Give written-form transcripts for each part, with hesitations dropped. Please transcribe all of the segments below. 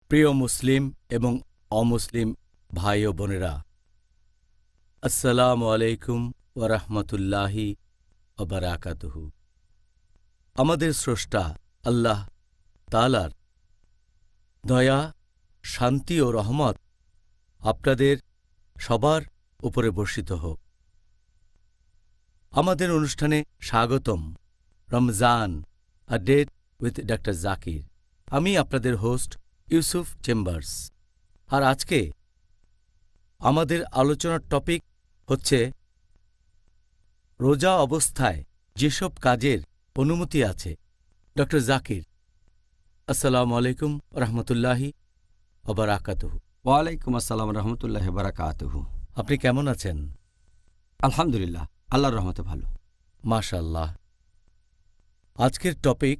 প্রিয় মুসলিম এবং অমুসলিম ভাই ও বোনেরা, আসসালামু আলাইকুম ওয়া রাহমাতুল্লাহি ওয়া বারাকাতুহু। আমাদের স্রষ্টা আল্লাহ তাআলার দয়া, শান্তি ও রহমত আপনাদের সবার উপরে বর্ষিত হোক। আমাদের অনুষ্ঠানে স্বাগতম। Ramzan, a date with doctor Zakir. আমি আপনাদের হোস্ট ইউসুফ চেম্বার্স। আর আজকে আমাদের আলোচনার টপিক হচ্ছে রোজা অবস্থায় যেসব কাজের অনুমতি আছে। ডক্টর জাকির, আসসালামু আলাইকুম রহমতুল্লাহি ওয়া বারাকাতুহু। ওয়ালাইকুম আসসালাম রহমতুল্লাহি ওয়া বারাকাতুহু। আপনি কেমন আছেন? আলহামদুলিল্লাহ, আল্লাহর রহমতে ভালো। মাশাআল্লাহ। আজকের টপিক,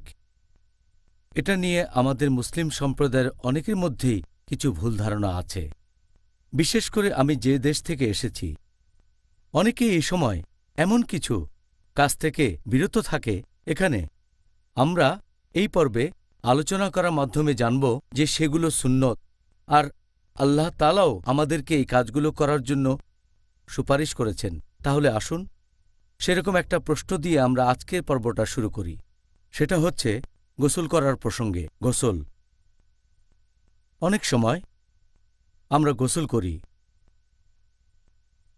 এটা নিয়ে আমাদের মুসলিম সম্প্রদায়ের অনেকের মধ্যেই কিছু ভুল ধারণা আছে। বিশেষ করে আমি যে দেশ থেকে এসেছি, অনেকে এই সময় এমন কিছু কাজ থেকে বিরত থাকে। এখানে আমরা এই পর্বে আলোচনা করার মাধ্যমে জানব যে সেগুলো সুন্নত, আর আল্লাহ তাআলাও আমাদেরকে এই কাজগুলো করার জন্য সুপারিশ করেছেন। তাহলে আসুন সেরকম একটা প্রশ্ন দিয়ে আমরা আজকের পর্বটা শুরু করি। সেটা হচ্ছে গোসল করার প্রসঙ্গে। গোসল, অনেক সময় আমরা গোসল করি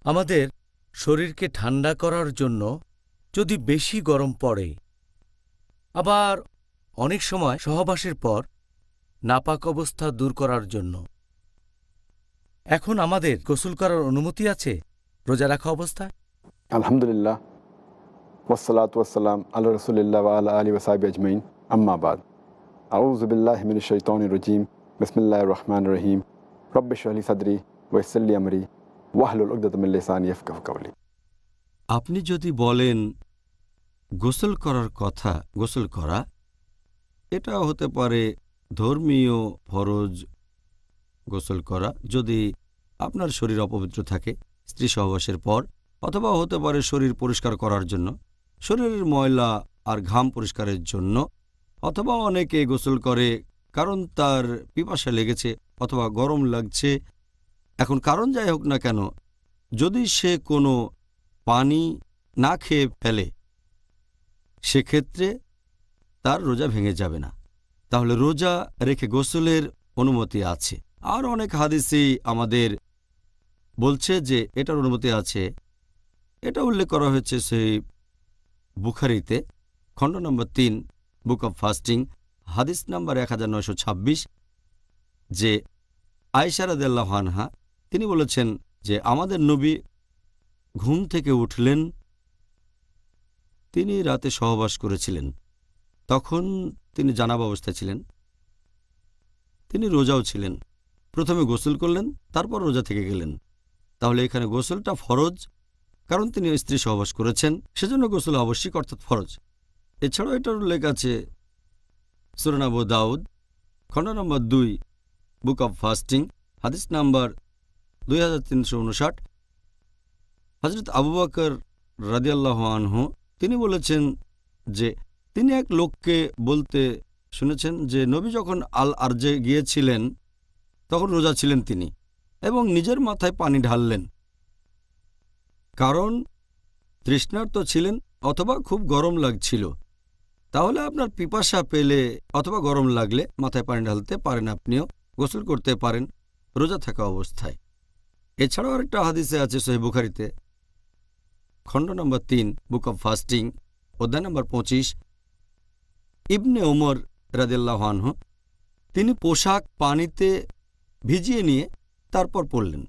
আমাদের শরীরকে ঠান্ডা করার জন্য, যদি বেশি গরম পড়ে। আবার অনেক সময় সহবাসের পর নাপাক অবস্থা দূর করার জন্য। এখন আমাদের গোসল করার অনুমতি আছে রোজা রাখা অবস্থায়? আলহামদুলিল্লাহ, ওয়াসসালাতু ওয়াসসালাম আলা রাসূলিল্লাহ ওয়া আলা আলিহি ওয়া সাহবিহি আজমাইন, আম্মা বাদ। আউযু বিল্লাহি মিনাশ শাইতানির রাজীম। বিসমিল্লাহির রহমানির রহিম। রব্বি ইশরাহ লি সাদরি ওয়া ইয়াসসির লি আমরি ওয়াহলুল উকদাতাম মিন লিসানি ইয়াফকাহু কাওলি। আপনি যদি বলেন গোসল করার কথা, গোসল করা এটা হতে পারে ধর্মীয় ফরজ। গোসল করা যদি আপনার শরীর অপবিত্র থাকে স্ত্রী সহবাসের পর, অথবা হতে পারে শরীর পরিষ্কার করার জন্য, শরীরের ময়লা আর ঘাম পরিষ্কারের জন্য, অথবা অনেকে গোসল করে কারণ তার পিপাসা লেগেছে অথবা গরম লাগছে। এখন কারণ যাই হোক না কেন, যদি সে কোনো পানি না খেয়ে ফেলে সেক্ষেত্রে তার রোজা ভেঙে যাবে না। তাহলে রোজা রেখে গোসলের অনুমতি আছে। আর অনেক হাদিসই আমাদের বলছে যে এটার অনুমতি আছে। এটা উল্লেখ করা হয়েছে সেই বুখারীতে, খণ্ড নম্বর 3, বুক অব ফাস্টিং, হাদিস নাম্বার 1926, যে আয়েশা রাদিয়াল্লাহু আনহা তিনি বলেছেন যে আমাদের নবী ঘুম থেকে উঠলেন, তিনি রাতে সহবাস করেছিলেন, তখন তিনি জানাবা অবস্থায় ছিলেন, তিনি রোজাও ছিলেন। প্রথমে গোসল করলেন, তারপর রোজা থেকে গেলেন। তাহলে এখানে গোসলটা ফরজ, কারণ তিনি স্ত্রী সহবাস করেছেন, সেজন্য গোসল আবশ্যিক অর্থাৎ ফরজ। এছাড়াও এটার উল্লেখ আছে সূরা আবু দাউদ, খণ্ড নম্বর 2, বুক অব ফাস্টিং, হাদিস নাম্বার 2359। হযরত আবু বকর রাদিয়াল্লাহু আনহু তিনি বলেছেন যে তিনি এক লোককে বলতে শুনেছেন যে নবী যখন আল আরজে গিয়েছিলেন তখন রোজা ছিলেন তিনি, এবং নিজের মাথায় পানি ঢাললেন, কারণ তৃষ্ণার্ত ছিলেন অথবা খুব গরম লাগছিল। তাহলে আপনার পিপাসা পেলে অথবা গরম লাগলে মাথায় পানি ঢালতে পারেন, আপনিও গোসল করতে পারেন রোজা থাকা অবস্থায়। এছাড়াও আরেকটা হাদিসে আছে সহিহ বুখারীতে, খণ্ড নম্বর 3, বুক অব ফাস্টিং, অধ্যায় নম্বর 25, ইবনে ওমর রাদিয়াল্লাহু আনহু তিনি পোশাক পানিতে ভিজিয়ে নিয়ে তারপর পড়লেন।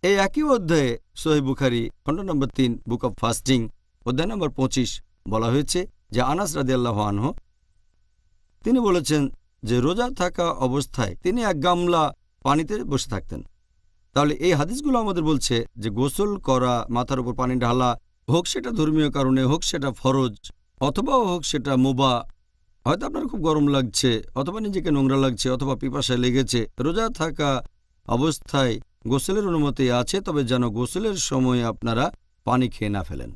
এই একই অধ্যায়ে সহিহ বুখারী, খণ্ড নম্বর 3, বুক অব ফাস্টিং, অধ্যায় নম্বর 25 বলা হয়েছে যে আনাস রাদিয়াল্লাহু আনহু তিনি বলেছেন যে রোজা থাকা অবস্থায় তিনি এক গামলা পানিতে বসে থাকতেন। তাহলে এই হাদিসগুলো আমাদের বলছে যে গোসল করা, মাথার উপর পানি ঢালা, হোক সেটা ধর্মীয় কারণে, হোক সেটা ফরজ, অথবা হোক সেটা মুবাহ। হয়তো আপনার খুব গরম লাগছে, অথবা নিজেকে নোংরা লাগছে, অথবা পিপাসায় লেগেছে, রোজা থাকা অবস্থায় গোসলের অনুমতি আছে, তবে যেন গোসলের সময় আপনারা পানি খেয়ে না ফেলেন।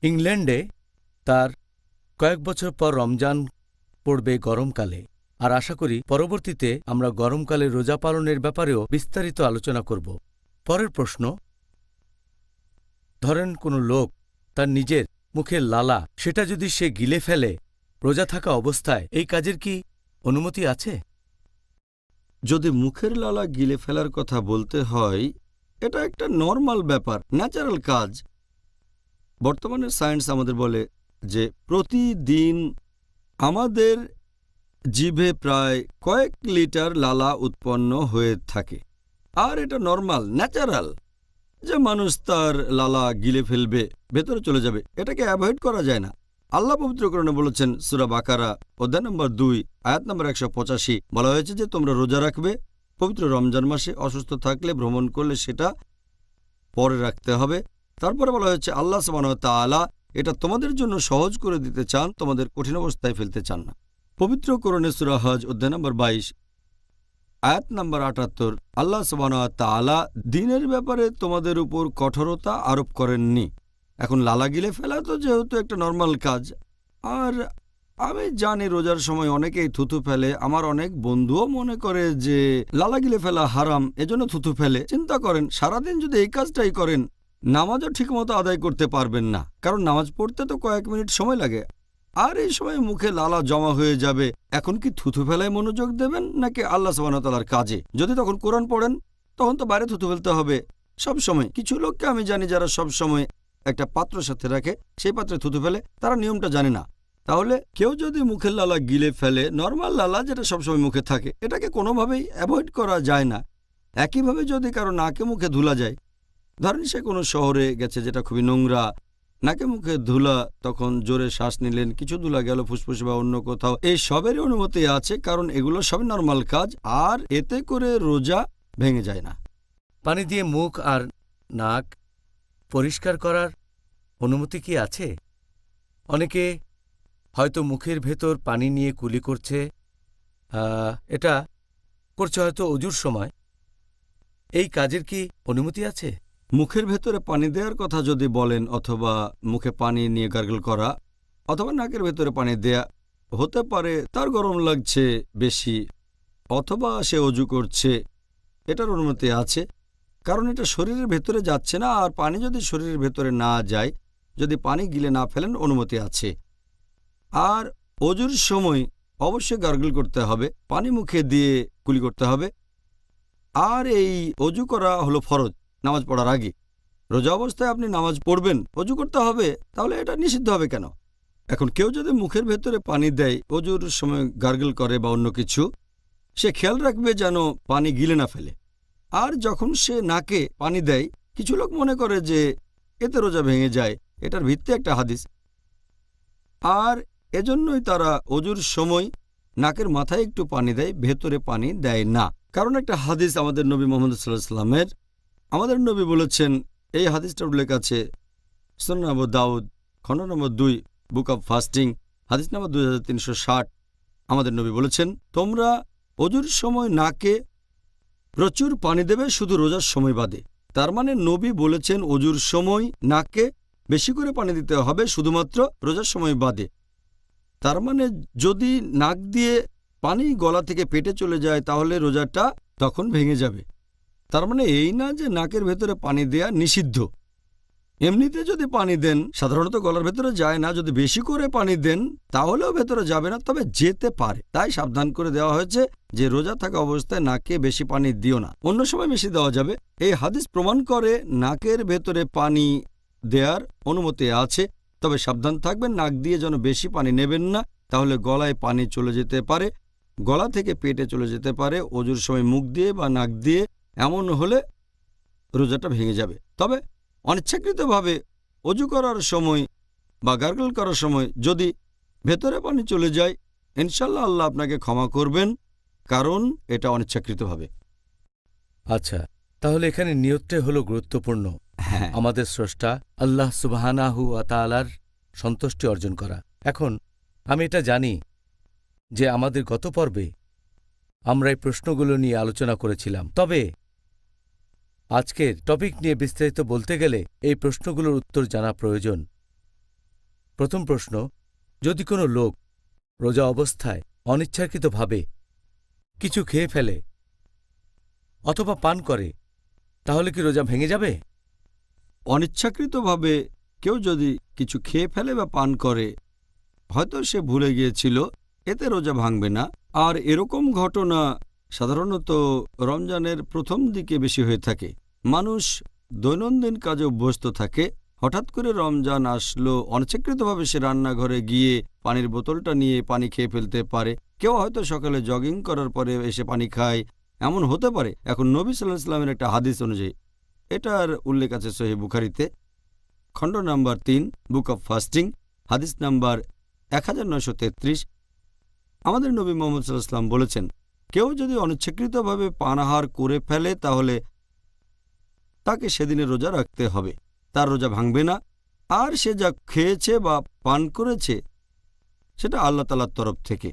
ইংল্যান্ডে তার কয়েক বছর পর রমজান পড়বে গরমকালে। আর আশা করি পরবর্তীতে আমরা গরমকালে রোজা পালনের ব্যাপারেও বিস্তারিত আলোচনা করব। পরের প্রশ্ন, ধরেন কোনো লোক তার নিজের মুখের লালা সেটা যদি সে গিলে ফেলে রোজা থাকা অবস্থায়, এই কাজের কি অনুমতি আছে? যদি মুখের লালা গিলে ফেলার কথা বলতে হয়, এটা একটা নর্মাল ব্যাপার, ন্যাচারাল কাজ। বর্তমানে সায়েন্স আমাদের বলে যে প্রতিদিন আমাদের জিভে প্রায় কয়েক লিটার লালা উৎপন্ন হয়ে থাকে, আর এটা নর্মাল, ন্যাচারাল যে মানুষ তার লালা গিলে ফেলবে, ভেতরে চলে যাবে, এটাকে অ্যাভয়েড করা যায় না। আল্লাহ পবিত্র কোরআনে বলেছেন, সূরা বাকারা অধ্যায় নম্বর 2 আয়াত নম্বর 185, বলা হয়েছে যে তোমরা রোজা রাখবে পবিত্র রমজান মাসে, অসুস্থ থাকলে, ভ্রমণ করলে সেটা পরে রাখতে হবে। তারপরে বলা হয়েছে আল্লাহ সুবহানাহু ওয়া তাআলা এটা তোমাদের জন্য সহজ করে দিতে চান, তোমাদের কঠিন অবস্থায় ফেলতে চান না। পবিত্র কোরআনে সূরা হজ অধ্যায় নম্বর 22 আয়াত নম্বর 78, আল্লাহ সুবহানাহু ওয়া তাআলা দ্বীনের ব্যাপারে তোমাদের উপর কঠোরতা আরোপ করেননি। এখন লালা গিলে ফেলা তো যেহেতু একটা নর্মাল কাজ, আর আমি জানি রোজার সময় অনেকেই থুথু ফেলে। আমার অনেক বন্ধুও মনে করে যে লালা গিলে ফেলা হারাম, এজন্য থুথু ফেলে। চিন্তা করেন, সারাদিন যদি এই কাজটাই করেন, নামাজও ঠিকমতো আদায় করতে পারবেন না, কারণ নামাজ পড়তে তো কয়েক মিনিট সময় লাগে, আর এই সময় মুখে লালা জমা হয়ে যাবে। এখন কি থুথু ফেলায় মনোযোগ দেবেন নাকি আল্লাহ সুবহানাহু ওয়া তাআলার কাজে? যদি তখন কোরআন পড়েন, তখন তো বাইরে থুথু ফেলতে হবে সব সময়। কিছু লোককে আমি জানি যারা সব সময় একটা পাত্র সাথে রাখে, সেই পাত্রে থুথু ফেলে, তারা নিয়মটা জানে না। তাহলে কেউ যদি মুখের লালা গিলে ফেলে, নর্মাল লালা যেটা সবসময় মুখে থাকে, এটাকে কোনোভাবেই অ্যাভয়েড করা যায় না। একইভাবে যদি কারো নাকে মুখে ধুলা যায়, ধরেন সে কোনো শহরে গেছে যেটা খুবই নোংরা, নাকে মুখে ধুলা, তখন জোরে শ্বাস নিলেন, কিছু ধুলা গেল ফুসফুসে বা অন্য কোথাও, এই সবেরই অনুমতি আছে, কারণ এগুলো সবই নর্মাল কাজ, আর এতে করে রোজা ভেঙে যায় না। পানি দিয়ে মুখ আর নাক পরিষ্কার করার অনুমতি কি আছে? অনেকে হয়তো মুখের ভেতর পানি নিয়ে কুলি করছে, এটা করছে হয়তো অজুর সময়, এই কাজের কি অনুমতি আছে? মুখের ভেতরে পানি দেওয়ার কথা যদি বলেন, অথবা মুখে পানি নিয়ে গার্গল করা, অথবা নাকের ভেতরে পানি দেয়া, হতে পারে তার গরম লাগছে বেশি, অথবা সে অজু করছে, এটার অনুমতি আছে, কারণ এটা শরীরের ভেতরে যাচ্ছে না। আর পানি যদি শরীরের ভেতরে না যায়, যদি পানি গিলে না ফেলেন, অনুমতি আছে। আর অজুর সময় অবশ্যই গার্গল করতে হবে, পানি মুখে দিয়ে কুলি করতে হবে। আর এই অজু করা হলো ফরজ নামাজ পড়ার আগে। রোজা অবস্থায় আপনি নামাজ পড়বেন, অজু করতে হবে, তাহলে এটা নিষিদ্ধ হবে কেন? এখন কেউ যদি মুখের ভেতরে পানি দেয়, অজুর সময় গার্গল করে বা অন্য কিছু, সে খেয়াল রাখবে যেন পানি গিলে না ফেলে। আর যখন সে নাকে পানি দেয়, কিছু লোক মনে করে যে এতে রোজা ভেঙে যায়, এটার ভিত্তি একটা হাদিস, আর এজন্যই তারা অজুর সময় নাকের মাথায় একটু পানি দেয়, ভেতরে পানি দেয় না। কারণ একটা হাদিস আমাদের নবী মুহাম্মদ সাল্লাল্লাহু আলাইহি ওয়াসাল্লামের, আমাদের নবী বলেছেন, এই হাদিসটার উল্লেখ আছে সুনান আবু দাউদ খণ্ড নম্বর 2 বুক অব ফাস্টিং হাদিস নম্বর 2360। আমাদের নবী বলেছেন, তোমরা অজুর সময় নাকে প্রচুর পানি দেবে, শুধু রোজার সময় বাদে। তার মানে নবী বলেছেন অজুর সময় নাকে বেশি করে পানি দিতে হবে, শুধুমাত্র রোজার সময় বাদে। তার মানে যদি নাক দিয়ে পানি গলা থেকে পেটে চলে যায়, তাহলে রোজাটা তখন ভেঙে যাবে। তার মানে এই না যে নাকের ভেতরে পানি দেয়া নিষিদ্ধ। এমনিতে যদি পানি দেন, সাধারণত গলার ভেতরে যায় না, যদি বেশি করে পানি দেন তাহলেও ভেতরে যাবে না, তবে যেতে পারে। তাই সাবধান করে দেওয়া হয়েছে যে রোজা থাকা অবস্থায় নাকে বেশি পানি দিও না, অন্য সময় বেশি দেওয়া যাবে। এই হাদিস প্রমাণ করে নাকের ভেতরে পানি দেওয়ার অনুমতি আছে, তবে সাবধান থাকবেন, নাক দিয়ে যেন বেশি পানি নেবেন না, তাহলে গলায় পানি চলে যেতে পারে, গলা থেকে পেটে চলে যেতে পারে, অজুর সময় মুখ দিয়ে বা নাক দিয়ে, এমন হলে রোজাটা ভেঙে যাবে। তবে অনিচ্ছাকৃতভাবে অজু করার সময় বা গার্গল করার সময় যদি ভেতরে পানি চলে যায়, ইনশাল্লাহ আল্লাহ আপনাকে ক্ষমা করবেন, কারণ এটা অনিচ্ছাকৃতভাবে। আচ্ছা, তাহলে এখানে নিয়তটাই হলো গুরুত্বপূর্ণ। হ্যাঁ, আমাদের স্রষ্টা আল্লাহ সুবহানাহু ওয়া তাআলার সন্তুষ্টি অর্জন করা। এখন আমি এটা জানি যে আমাদের গত পর্বে আমরা এই প্রশ্নগুলো নিয়ে আলোচনা করেছিলাম, তবে আজকের টপিক নিয়ে বিস্তারিত বলতে গেলে এই প্রশ্নগুলোর উত্তর জানা প্রয়োজন। প্রথম প্রশ্ন, যদি কোনো লোক রোজা অবস্থায় অনিচ্ছাকৃতভাবে কিছু খেয়ে ফেলে অথবা পান করে, তাহলে কি রোজা ভেঙে যাবে? অনিচ্ছাকৃতভাবে কেউ যদি কিছু খেয়ে ফেলে বা পান করে, হয়তো সে ভুলে গিয়েছিল, এতে রোজা ভাঙবে না। আর এরকম ঘটনা সাধারণত রমজানের প্রথম দিকে বেশি হয়ে থাকে। মানুষ দৈনন্দিন কাজে অভ্যস্ত থাকে, হঠাৎ করে রমজান আসলো, অনিচ্ছাকৃতভাবে সে রান্নাঘরে গিয়ে পানির বোতলটা নিয়ে পানি খেয়ে ফেলতে পারে। কেউ হয়তো সকালে জগিং করার পরে এসে পানি খায়, এমন হতে পারে। এখন নবী সাল্লাল্লাহু আলাইহি ওয়াসাল্লামের একটা হাদিস অনুযায়ী, এটার উল্লেখ আছে সহিহ বুখারীতে, খণ্ড নাম্বার 3, বুক অব ফাস্টিং, হাদিস নাম্বার 1933। আমাদের নবী মুহাম্মদ সাল্লাল্লাহু আলাইহি ওয়াসাল্লাম বলেছেন, কেউ যদি অনিচ্ছাকৃতভাবে পানাহার করে ফেলে তাহলে তাকে সেদিনে রোজা রাখতে হবে, তার রোজা ভাঙবে না। আর সে যা খেয়েছে বা পান করেছে সেটা আল্লাহ তাআলার তরফ থেকে।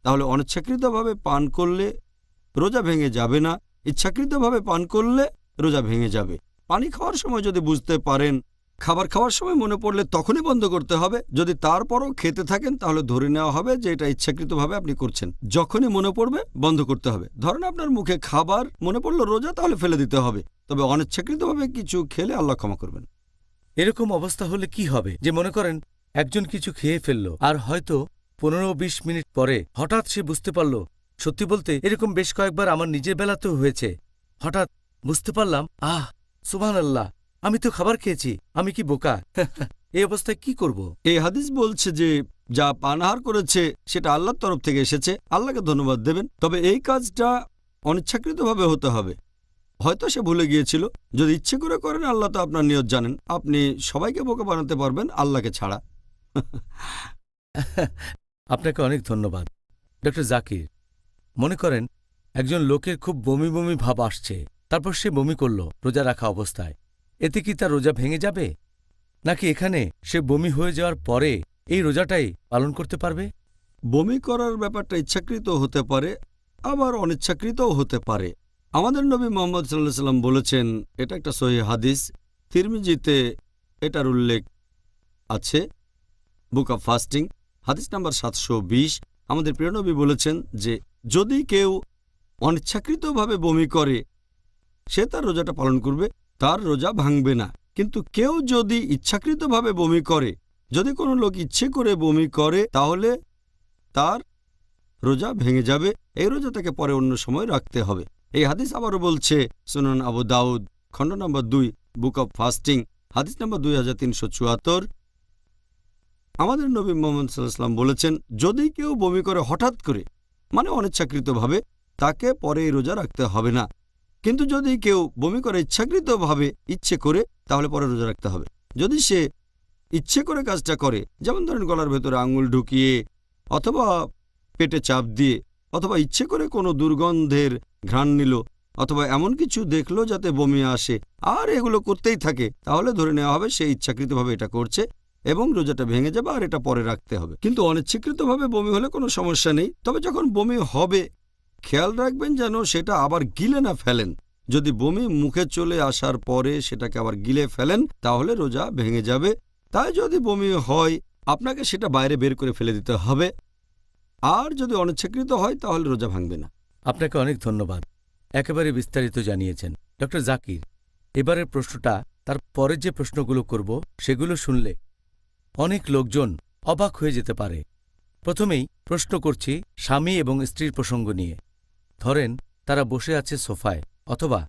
তাহলে অনিচ্ছাকৃতভাবে পান করলে রোজা ভেঙে যাবে না, ইচ্ছাকৃতভাবে পান করলে রোজা ভেঙে যাবে। পানি খাওয়ার সময় যদি বুঝতে পারেন, খাবার খাওয়ার সময় মনে পড়লে তখনই বন্ধ করতে হবে। যদি তারপরও খেতে থাকেন তাহলে ধরে নেওয়া হবে যে এটা ইচ্ছাকৃতভাবে আপনি করছেন। যখনই মনে পড়বে বন্ধ করতে হবে। ধরেন আপনার মুখে খাবার মনে পড়লো রোজা, তাহলে ফেলে দিতে হবে। তবে অনিচ্ছাকৃতভাবে কিছু খেলে আল্লাহ ক্ষমা করবেন। এরকম অবস্থা হলে কি হবে? যে মনে করেন একজন কিছু খেয়ে ফেলল, আর হয়তো 15-20 মিনিট পরে হঠাৎ সে বুঝতে পারল। সত্যি বলতে এরকম বেশ কয়েকবার আমার নিজের বেলাতেও হয়েছে। হঠাৎ বুঝতে পারলাম, সুবহানাল্লাহ, আমি তো খাবার খেয়েছি, আমি কি বোকা? এই অবস্থায় কি করব? এই হাদিস বলছে যে যা পানাহার করেছে সেটা আল্লাহর তরফ থেকে এসেছে, আল্লাহকে ধন্যবাদ দেবেন। তবে এই কাজটা অনিচ্ছাকৃতভাবে হতে হবে। হয়তো সে ভুলে গিয়েছিল। যদি ইচ্ছে করে করেন, আল্লাহ তো আপনার নিয়ত জানেন। আপনি সবাইকে বোকা বানাতে পারবেন, আল্লাহকে ছাড়া। আপনাকে অনেক ধন্যবাদ ডক্টর জাকির। মনে করেন একজন লোকের খুব বমি বমি ভাব আসছে, তারপর সে বমি করল রোজা রাখা অবস্থায়। এতে কি তার রোজা ভেঙে যাবে, নাকি এখানে সে বমি হয়ে যাওয়ার পরে এই রোজাটাই পালন করতে পারবে? বমি করার ব্যাপারটা ইচ্ছাকৃত হতে পারে, আবার অনিচ্ছাকৃতও হতে পারে। আমাদের নবী মুহাম্মদ সাল্লাল্লাহু আলাইহি ওয়াসাল্লাম বলেছেন, এটা একটা সহিহ হাদিস, তিরমিজিতে এটার উল্লেখ আছে, বুক অব ফাস্টিং, হাদিস নাম্বার 720। আমাদের প্রিয় নবী বলেছেন যে যদি কেউ অনিচ্ছাকৃতভাবে বমি করে সে তার রোজাটা পালন করবে, তার রোজা ভাঙবে না। কিন্তু কেউ যদি ইচ্ছাকৃতভাবে বমি করে, যদি কোনো লোক ইচ্ছে করে বমি করে, তাহলে তার রোজা ভেঙে যাবে। এই রোজা তাকে পরে অন্য সময় রাখতে হবে। এই হাদিস আবারও বলছে সুনান আবু দাউদ, খণ্ড নম্বর 2, বুক অব ফাস্টিং, হাদিস নম্বর 2374। আমাদের নবী মুহাম্মদ সাল্লাল্লাহু আলাইহি ওয়াসাল্লাম বলেছেন, যদি কেউ বমি করে হঠাৎ করে, মানে অনিচ্ছাকৃতভাবে, তাকে পরে এই রোজা রাখতে হবে না। কিন্তু যদি কেউ বমি করে ইচ্ছাকৃতভাবে, ইচ্ছে করে, তাহলে পরে রোজা রাখতে হবে। যদি সে ইচ্ছে করে কাজটা করে, যেমন ধরেন গলার ভেতরে আঙুল ঢুকিয়ে, অথবা পেটে চাপ দিয়ে, অথবা ইচ্ছে করে কোনো দুর্গন্ধের ঘ্রাণ নিল, অথবা এমন কিছু দেখলো যাতে বমি আসে, আর এগুলো করতেই থাকে, তাহলে ধরে নেওয়া হবে সে ইচ্ছাকৃতভাবে এটা করছে এবং রোজাটা ভেঙে যাবে, আর এটা পরে রাখতে হবে। কিন্তু অনিচ্ছাকৃতভাবে বমি হলে কোনো সমস্যা নেই। তবে যখন বমি হবে খেয়াল রাখবেন যেন সেটা আবার গিলে না ফেলেন। যদি বমি মুখে চলে আসার পরে সেটাকে আবার গিলে ফেলেন তাহলে রোজা ভেঙে যাবে। তাই যদি বমি হয় আপনাকে সেটা বাইরে বের করে ফেলে দিতে হবে, আর যদি অনিচ্ছাকৃত হয় তাহলে রোজা ভাঙবে না। আপনাকে অনেক ধন্যবাদ, একেবারে বিস্তারিত জানিয়েছেন ডক্টর জাকির। এবারের প্রশ্নটা তার পরে যে প্রশ্নগুলো করব সেগুলো শুনলে অনেক লোকজন অবাক হয়ে যেতে পারে। প্রথমেই প্রশ্ন করছি স্বামী এবং স্ত্রীর প্রসঙ্গ নিয়ে। ধরেন তারা বসে আছে সোফায় অথবা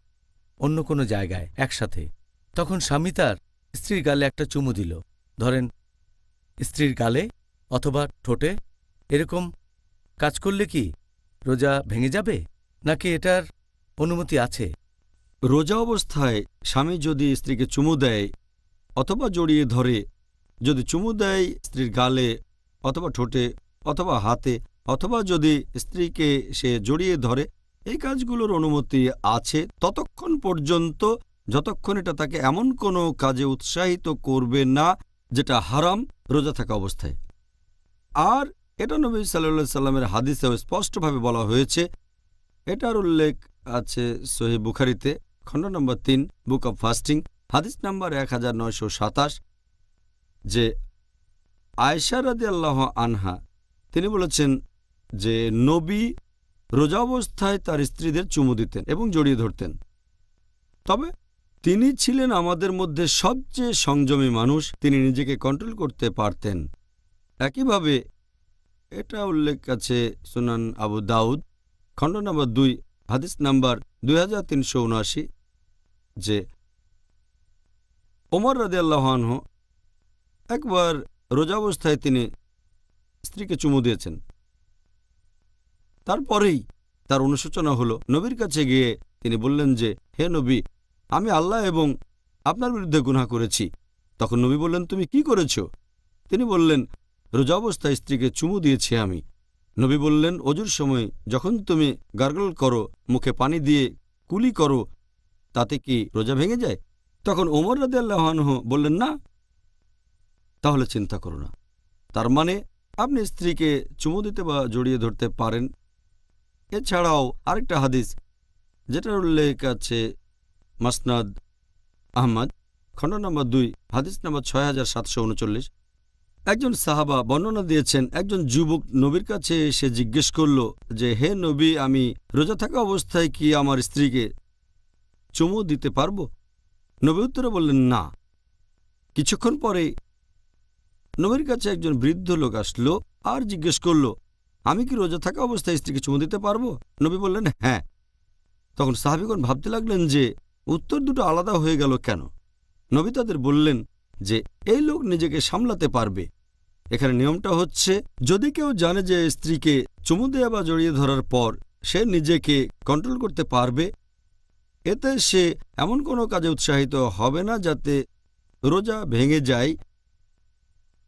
অন্য কোনো জায়গায় একসাথে, তখন স্বামী তার স্ত্রীর গালে একটা চুমু দিল, ধরেন স্ত্রীর গালে অথবা ঠোঁটে। এরকম কাজ করলে কি রোজা ভেঙে যাবে, নাকি এটার অনুমতি আছে? রোজা অবস্থায় স্বামী যদি স্ত্রীকে চুমু দেয় অথবা জড়িয়ে ধরে, যদি চুমু দেয় স্ত্রীর গালে অথবা ঠোঁটে অথবা হাতে, অথবা যদি স্ত্রীকে সে জড়িয়ে ধরে, এই কাজগুলোর অনুমতি আছে ততক্ষণ পর্যন্ত যতক্ষণ এটা তাকে এমন কোনো কাজে উৎসাহিত করবে না যেটা হারাম রোজা থাকা অবস্থায়। আর এটা নবী সাল্লাল্লাহু আলাইহি সাল্লামের হাদিসেও স্পষ্টভাবে বলা হয়েছে। এটার উল্লেখ আছে সহিহ বুখারীতে, খণ্ড নম্বর 3, বুক অব ফাস্টিং, হাদিস নাম্বার 1927, যে আয়েশা রাদিয়াল্লাহু আনহা তিনি বলেছেন যে নবী রোজা অবস্থায় তার স্ত্রীদের চুমু দিতেন এবং জড়িয়ে ধরতেন। তবে তিনি ছিলেন আমাদের মধ্যে সবচেয়ে সংযমী মানুষ, তিনি নিজেকে কন্ট্রোল করতে পারতেন। একইভাবে এটা উল্লেখ আছে সুনান আবু দাউদ খণ্ড নম্বর 2 হাদিস নাম্বার 2379 যে ওমর রাদিয়াল্লাহু আনহু একবার রোজা অবস্থায় তিনি স্ত্রীকে চুমু দিয়েছেন। তারপরেই তার অনুশোচনা হলো, নবীর কাছে গিয়ে তিনি বললেন যে, হে নবী, আমি আল্লাহ এবং আপনার বিরুদ্ধে গুনাহ করেছি। তখন নবী বললেন, তুমি কি করেছ? তিনি বললেন, রোজা অবস্থায় স্ত্রীকে চুমু দিয়েছি আমি। নবী বললেন, অজুর সময় যখন তুমি গার্গল করো, মুখে পানি দিয়ে কুলি করো, তাতে কি রোজা ভেঙে যায়? তখন ওমর রাদিয়াল্লাহু আনহু বললেন, না। তাহলে চিন্তা করো না। তার মানে আপনি স্ত্রীকে চুমু দিতে বা জড়িয়ে ধরতে পারেন। এছাড়াও আরেকটা হাদিস যেটার উল্লেখ আছে মাসনাদ আহমদ খণ্ড নম্বর 2 হাদিস নম্বর 6739। একজন সাহাবা বর্ণনা দিয়েছেন, একজন যুবক নবীর কাছে এসে জিজ্ঞেস করল যে, হে নবী, আমি রোজা থাকা অবস্থায় কি আমার স্ত্রীকে চুমু দিতে পারবো? নবী উত্তরে বললেন, না। কিছুক্ষণ পরে নবীর কাছে একজন বৃদ্ধ লোক আসলো আর জিজ্ঞেস করল, আমি কি রোজা থাকা অবস্থায় স্ত্রীকে চুমু দিতে পারবো? নবী বললেন, হ্যাঁ। তখন সাহাবীগণ ভাবতে লাগলেন যে উত্তর দুটো আলাদা হয়ে গেল কেন। নবী তাদের বললেন যে এই লোক নিজেকে সামলাতে পারবে। এখানে নিয়মটা হচ্ছে, যদি কেউ জানে যে স্ত্রীকে চুমু দেয়া বা জড়িয়ে ধরার পর সে নিজেকে কন্ট্রোল করতে পারবে, এতে সে এমন কোনো কাজে উৎসাহিত হবে না যাতে রোজা ভেঙে যায়।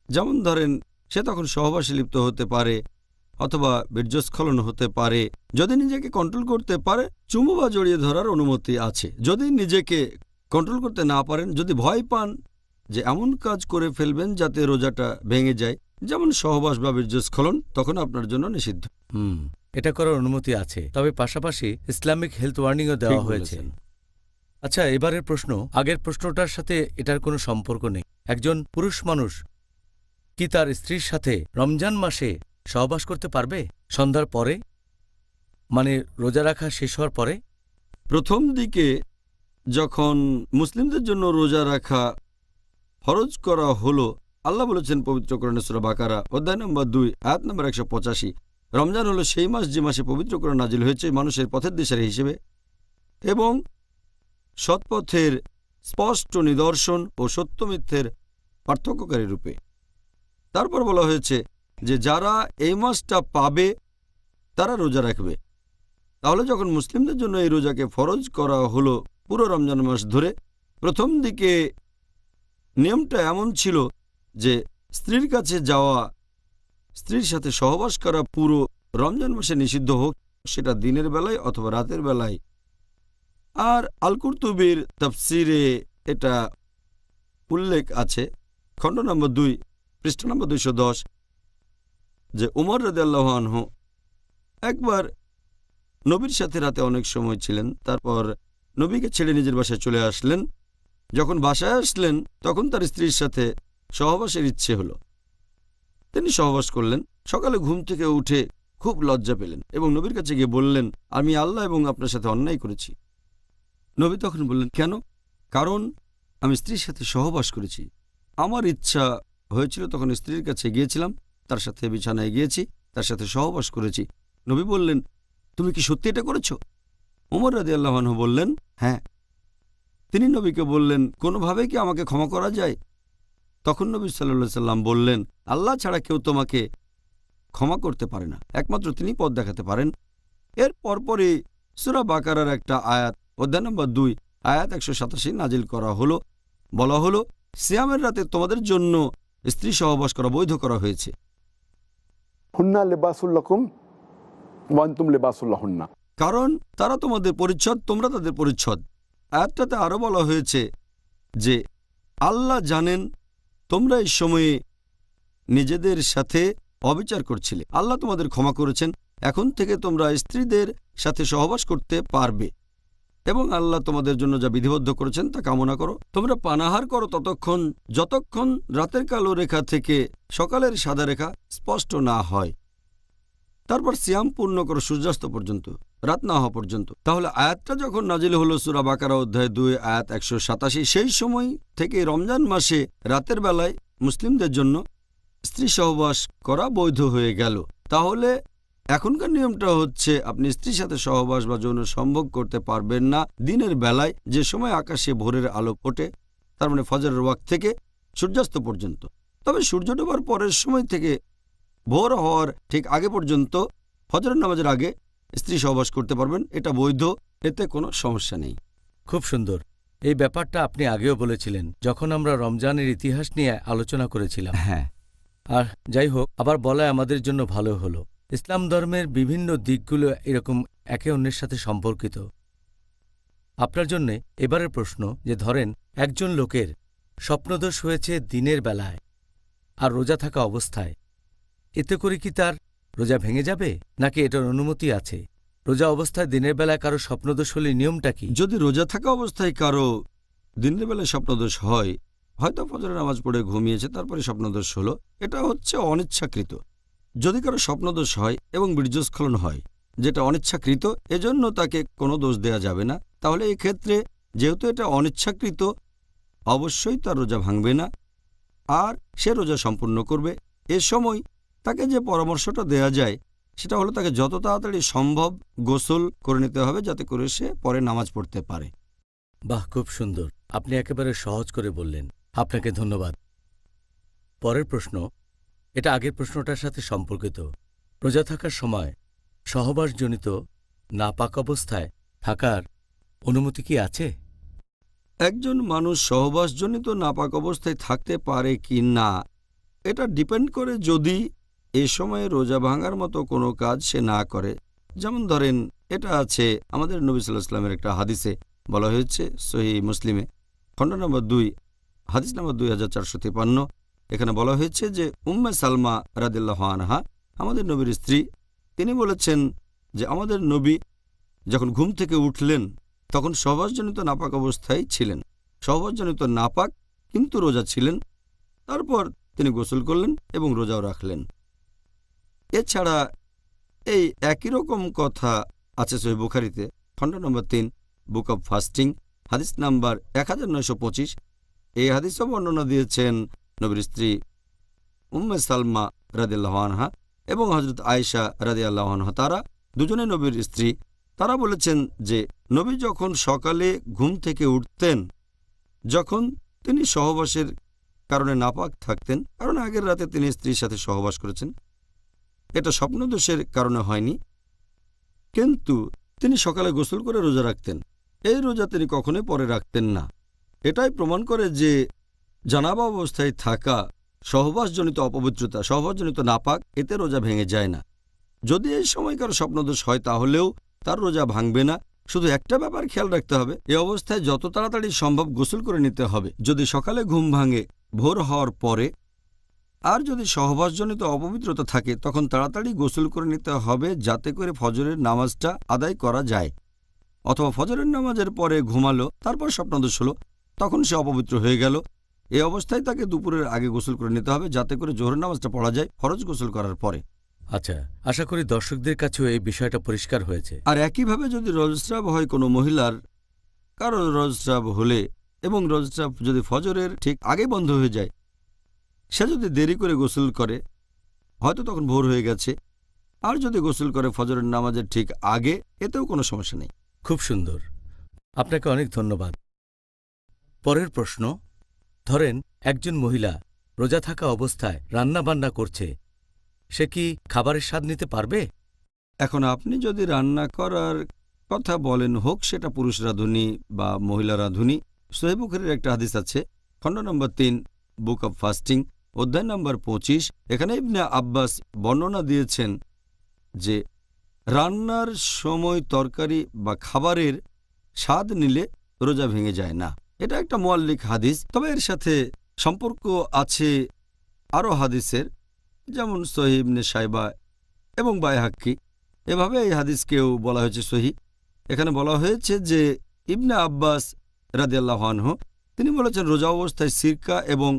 যেমন ধরেন, সে তখন সহবাসে লিপ্ত হতে পারে অথবা বীর্যস্খলন হতে পারে। যদি নিজেকে কন্ট্রোল করতে পারে, চুমু বা জড়িয়ে ধরার অনুমতি আছে। যদি নিজেকে কন্ট্রোল করতে না পারেন, যদি ভয় পান যে এমন কাজ করে ফেলবেন যাতে রোজাটা ভেঙে যায়, যেমন সহবাস বা বীর্যস্খলন, তখন আপনার জন্য নিষিদ্ধ। এটা করার অনুমতি আছে, তবে পাশাপাশি ইসলামিক হেলথ ওয়ার্নিংও দেওয়া হয়েছে। আচ্ছা, এবারের প্রশ্ন আগের প্রশ্নটার সাথে এটার কোনো সম্পর্ক নেই। একজন পুরুষ মানুষ কি তার স্ত্রীর সাথে রমজান মাসে সহবাস করতে পারবে সন্ধ্যার পরে, মানে রোজা রাখা শেষ হওয়ার পরে? প্রথম দিকে যখন মুসলিমদের জন্য রোজা রাখা ফরজ করা হলো, আল্লাহ বলেছেন পবিত্র কোরআনে সূরা বাকারা অধ্যায় নম্বর 2 আয়াত নম্বর 185, রমজান হলো সেই মাস যে মাসে পবিত্র কোরআন নাজিল হয়েছে মানুষের পথের দিশারি হিসেবে এবং সৎপথের স্পষ্ট নিদর্শন ও সত্য মিথ্যের পার্থক্যকারী রূপে। তারপর বলা হয়েছে যে যারা এই মাসটা পাবে তারা রোজা রাখবে। তাহলে যখন মুসলিমদের জন্য এই রোজাকে ফরজ করা হলো পুরো রমজান মাস ধরে, প্রথম দিকে নিয়মটা এমন ছিল যে স্ত্রীর কাছে যাওয়া, স্ত্রীর সাথে সহবাস করা পুরো রমজান মাসে নিষিদ্ধ হোক, সেটা দিনের বেলায় অথবা রাতের বেলায়। আর আল কুরতুবির তাফসিরে এটা উল্লেখ আছে খণ্ড নম্বর 2 পৃষ্ঠা নম্বর 210 যে উমর রাদিয়াল্লাহু আনহু একবার নবীর সাথে রাতে অনেক সময় ছিলেন, তারপর নবীকে ছেড়ে নিজের বাসায় চলে আসলেন। যখন বাসায় আসলেন তখন তার স্ত্রীর সাথে সহবাসের ইচ্ছে হলো। তিনি সহবাস করলেন। সকালে ঘুম থেকে উঠে খুব লজ্জা পেলেন এবং নবীর কাছে গিয়ে বললেন, আমি আল্লাহ এবং আপনার সাথে অন্যায় করেছি। নবী তখন বললেন, কেন? কারণ আমি স্ত্রীর সাথে সহবাস করেছি। আমার ইচ্ছা হয়েছিল, তখন স্ত্রীর কাছে গিয়েছিলাম, তার সাথে বিছানায় গিয়েছি, তার সাথে সহবাস করেছি। নবী বললেন, তুমি কি সত্যি এটা করেছ? ওমর রাদিয়াল্লাহু আনহু বললেন, হ্যাঁ। তিনি নবীকে বললেন, কোনোভাবে কি আমাকে ক্ষমা করা যায়? তখন নবী সাল্লাল্লাহু আলাইহি সাল্লাম বললেন, আল্লাহ ছাড়া কেউ তোমাকে ক্ষমা করতে পারে না, একমাত্র তিনি পথ দেখাতে পারেন। এর পরপরই সূরা বাকারার একটা আয়াত অধ্যায় নম্বর 2 আয়াত 187 নাজিল করা হলো। বলা হলো, সিয়ামের রাতে তোমাদের জন্য স্ত্রী সহবাস করা বৈধ করা হয়েছে। হুন্না লিবাসুল লাকুম ওয়া আনতুম লিবাসুল লাহুন্না, কারণ তারা তোমাদের পরিচ্ছদ, তোমরা তাদের পরিচ্ছদ। আয়াতটাতে আরও বলা হয়েছে যে আল্লাহ জানেন তোমরা এই সময়ে নিজেদের সাথে অবিচার করছিলে, আল্লাহ তোমাদের ক্ষমা করেছেন। এখন থেকে তোমরা স্ত্রীদের সাথে সহবাস করতে পারবে এবং আল্লাহ তোমাদের জন্য যা বিধিবদ্ধ করেছেন তা কামনা করো। তোমরা পানাহার করো ততক্ষণ যতক্ষণ রাতের কালো রেখা থেকে সকালের সাদা রেখা স্পষ্ট না হয়। তারপর সিয়াম পূর্ণ করো সূর্যাস্ত পর্যন্ত, রাত না হওয়া পর্যন্ত। তাহলে আয়াতটা যখন নাজিল হলো সূরা বাকারা অধ্যায় 2 আয়াত 187, সেই সময় থেকে রমজান মাসে রাতের বেলায় মুসলিমদের জন্য স্ত্রী সহবাস করা বৈধ হয়ে গেল। তাহলে এখনকার নিয়মটা হচ্ছে আপনি স্ত্রীর সাথে সহবাস বা যৌন সম্ভোগ করতে পারবেন না দিনের বেলায়, যে সময় আকাশে ভোরের আলো ফোটে, তার মানে ফজরের ওয়াক্ত থেকে সূর্যাস্ত পর্যন্ত। তবে সূর্য ডোবার পরের সময় থেকে ভোর হওয়ার ঠিক আগে পর্যন্ত ফজরের নামাজের আগে স্ত্রী সহবাস করতে পারবেন, এটা বৈধ, এতে কোনো সমস্যা নেই। খুব সুন্দর। এই ব্যাপারটা আপনি আগেও বলেছিলেন যখন আমরা রমজানের ইতিহাস নিয়ে আলোচনা করেছিলাম। হ্যাঁ, আর যাই হোক, আবার বলায় আমাদের জন্য ভালো হলো। ইসলাম ধর্মের বিভিন্ন দিকগুলো এরকম একে অন্যের সাথে সম্পর্কিত। আপনার জন্যে এবারের প্রশ্ন, যে ধরেন একজন লোকের স্বপ্নদোষ হয়েছে দিনের বেলায় আর রোজা থাকা অবস্থায়, এতে করে কি তার রোজা ভেঙে যাবে, নাকি এটার অনুমতি আছে? রোজা অবস্থায় দিনের বেলায় কারো স্বপ্নদোষ হলে নিয়মটা কি? যদি রোজা থাকা অবস্থায় কারো দিনের বেলায় স্বপ্নদোষ হয়, হয়তো ফজরের নামাজ পড়ে ঘুমিয়েছে, তারপরে স্বপ্নদোষ হলো, এটা হচ্ছে অনিচ্ছাকৃত। যদি কারো স্বপ্নদোষ হয় এবং বীর্যস্খলন হয়, যেটা অনিচ্ছাকৃত, এজন্য তাকে কোনো দোষ দেয়া যাবে না। তাহলে এক্ষেত্রে যেহেতু এটা অনিচ্ছাকৃত, অবশ্যই তার রোজা ভাঙবে না আর সে রোজা সম্পূর্ণ করবে। এ সময় তাকে যে পরামর্শটা দেয়া যায় সেটা হলো তাকে যত তাড়াতাড়ি সম্ভব গোসল করে নিতে হবে, যাতে করে সে পরে নামাজ পড়তে পারে। বাহ, খুব সুন্দর। আপনি একেবারে সহজ করে বললেন, আপনাকে ধন্যবাদ। পরের প্রশ্ন, এটা আগের প্রশ্নটার সাথে সম্পর্কিত। রোজা থাকার সময় সহবাসজনিত নাপাক অবস্থায় থাকার অনুমতি কি আছে? একজন মানুষ সহবাসজনিত নাপাক অবস্থায় থাকতে পারে কি না, এটা ডিপেন্ড করে যদি এ সময়ে রোজা ভাঙার মতো কোনো কাজ সে না করে। যেমন ধরেন, এটা আছে আমাদের নবী সাল্লাল্লাহু আলাইহি ওয়াসাল্লামের একটা হাদিসে বলা হয়েছে, সহিহ মুসলিমে খণ্ড নম্বর 2 হাদিস নম্বর 2453। এখানে বলা হয়েছে যে উম্মে সালমা রাদিয়াল্লাহু আনহা, আমাদের নবীর স্ত্রী, তিনি বলেছেন যে আমাদের নবী যখন ঘুম থেকে উঠলেন তখন সহবাসজনিত নাপাক অবস্থায় ছিলেন, সহবাসজনিত নাপাক কিন্তু রোজা ছিলেন। তারপর তিনি গোসল করলেন এবং রোজাও রাখলেন। এছাড়া এই একই রকম কথা আছে সহিহ বুখারীতে খণ্ড নম্বর 3 বুক অব ফাস্টিং হাদিস নাম্বার 1925। এই হাদিসও বর্ণনা দিয়েছেন নবীর স্ত্রী উম্মে সালমা রাদিয়াল্লাহু আনহা এবং হযরত আয়েশা রাদিয়াল্লাহু আনহা, তারা দুজনে নবীর স্ত্রী। তারা বলেছেন যে নবী যখন সকালে ঘুম থেকে উঠতেন, যখন তিনি সহবাসের কারণে নাপাক থাকতেন, কারণ আগের রাতে তিনি স্ত্রীর সাথে সহবাস করেছেন, এটা স্বপ্নদোষের কারণে হয়নি, কিন্তু তিনি সকালে গোসল করে রোজা রাখতেন। এই রোজা তিনি কখনোই পরে রাখতেন না। এটাই প্রমাণ করে যে জানাবা অবস্থায় থাকা সহবাসজনিত অপবিত্রতা, সহবাসজনিত নাপাক, এতে রোজা ভেঙে যায় না। যদি এই সময়কার স্বপ্নদোষ হয় তাহলেও তার রোজা ভাঙবে না। শুধু একটা ব্যাপার খেয়াল রাখতে হবে, এই অবস্থায় যত তাড়াতাড়ি সম্ভব গোসল করে নিতে হবে। যদি সকালে ঘুম ভাঙে ভোর হওয়ার পরে, আর যদি সহবাসজনিত অপবিত্রতা থাকে, তখন তাড়াতাড়ি গোসল করে নিতে হবে, যাতে করে ফজরের নামাজটা আদায় করা যায়। অথবা ফজরের নামাজের পরে ঘুমালো, তারপর স্বপ্নদোষ হলো, তখন সে অপবিত্র হয়ে গেল। এই অবস্থায় তাকে দুপুরের আগে গোসল করে নিতে হবে, যাতে করে জোহরের নামাজটা পড়া যায় ফরজ গোসল করার পরে। আচ্ছা, আশা করি দর্শকদের কাছেও এই বিষয়টা পরিষ্কার হয়েছে। আর একইভাবে যদি রজস্রাব হয় কোনো মহিলার, কারো রজস্রাব হলে এবং রজস্রাব যদি ফজরের ঠিক আগে বন্ধ হয়ে যায়, সে যদি দেরি করে গোসল করে, হয়তো তখন ভোর হয়ে গেছে, আর যদি গোসল করে ফজরের নামাজের ঠিক আগে, এতেও কোনো সমস্যা নেই। খুব সুন্দর, আপনাকে অনেক ধন্যবাদ। পরের প্রশ্ন, ধরেন একজন মহিলা রোজা থাকা অবস্থায় রান্না বান্না করছে, সে কি খাবারের স্বাদ নিতে পারবে? এখন আপনি যদি রান্না করার কথা বলেন, হোক সেটা পুরুষ রাঁধুনি বা মহিলা রাঁধুনি, সহিহ বুখারীর একটা হাদিস আছে খণ্ড নম্বর 3 বুক অব ফাস্টিং অধ্যায় নম্বর 25। এখানে ইবনে আব্বাস বর্ণনা দিয়েছেন যে রান্নার সময় তরকারি বা খাবারের স্বাদ নিলে রোজা ভেঙে যায় না। এটা একটা মুআল্লিক হাদিস, তবে এর সাথে সম্পর্ক আছে আরও হাদিসের, যেমন সহিহ ইবনে শাইবা এবং বাইহাক্কি। এভাবে এই হাদিসকেও বলা হয়েছে সহিহ। এখানে বলা হয়েছে যে ইবনে আব্বাস রাদিয়াল্লাহু আনহু তিনি বলেছেন রোজা অবস্থায় সিরকা এবং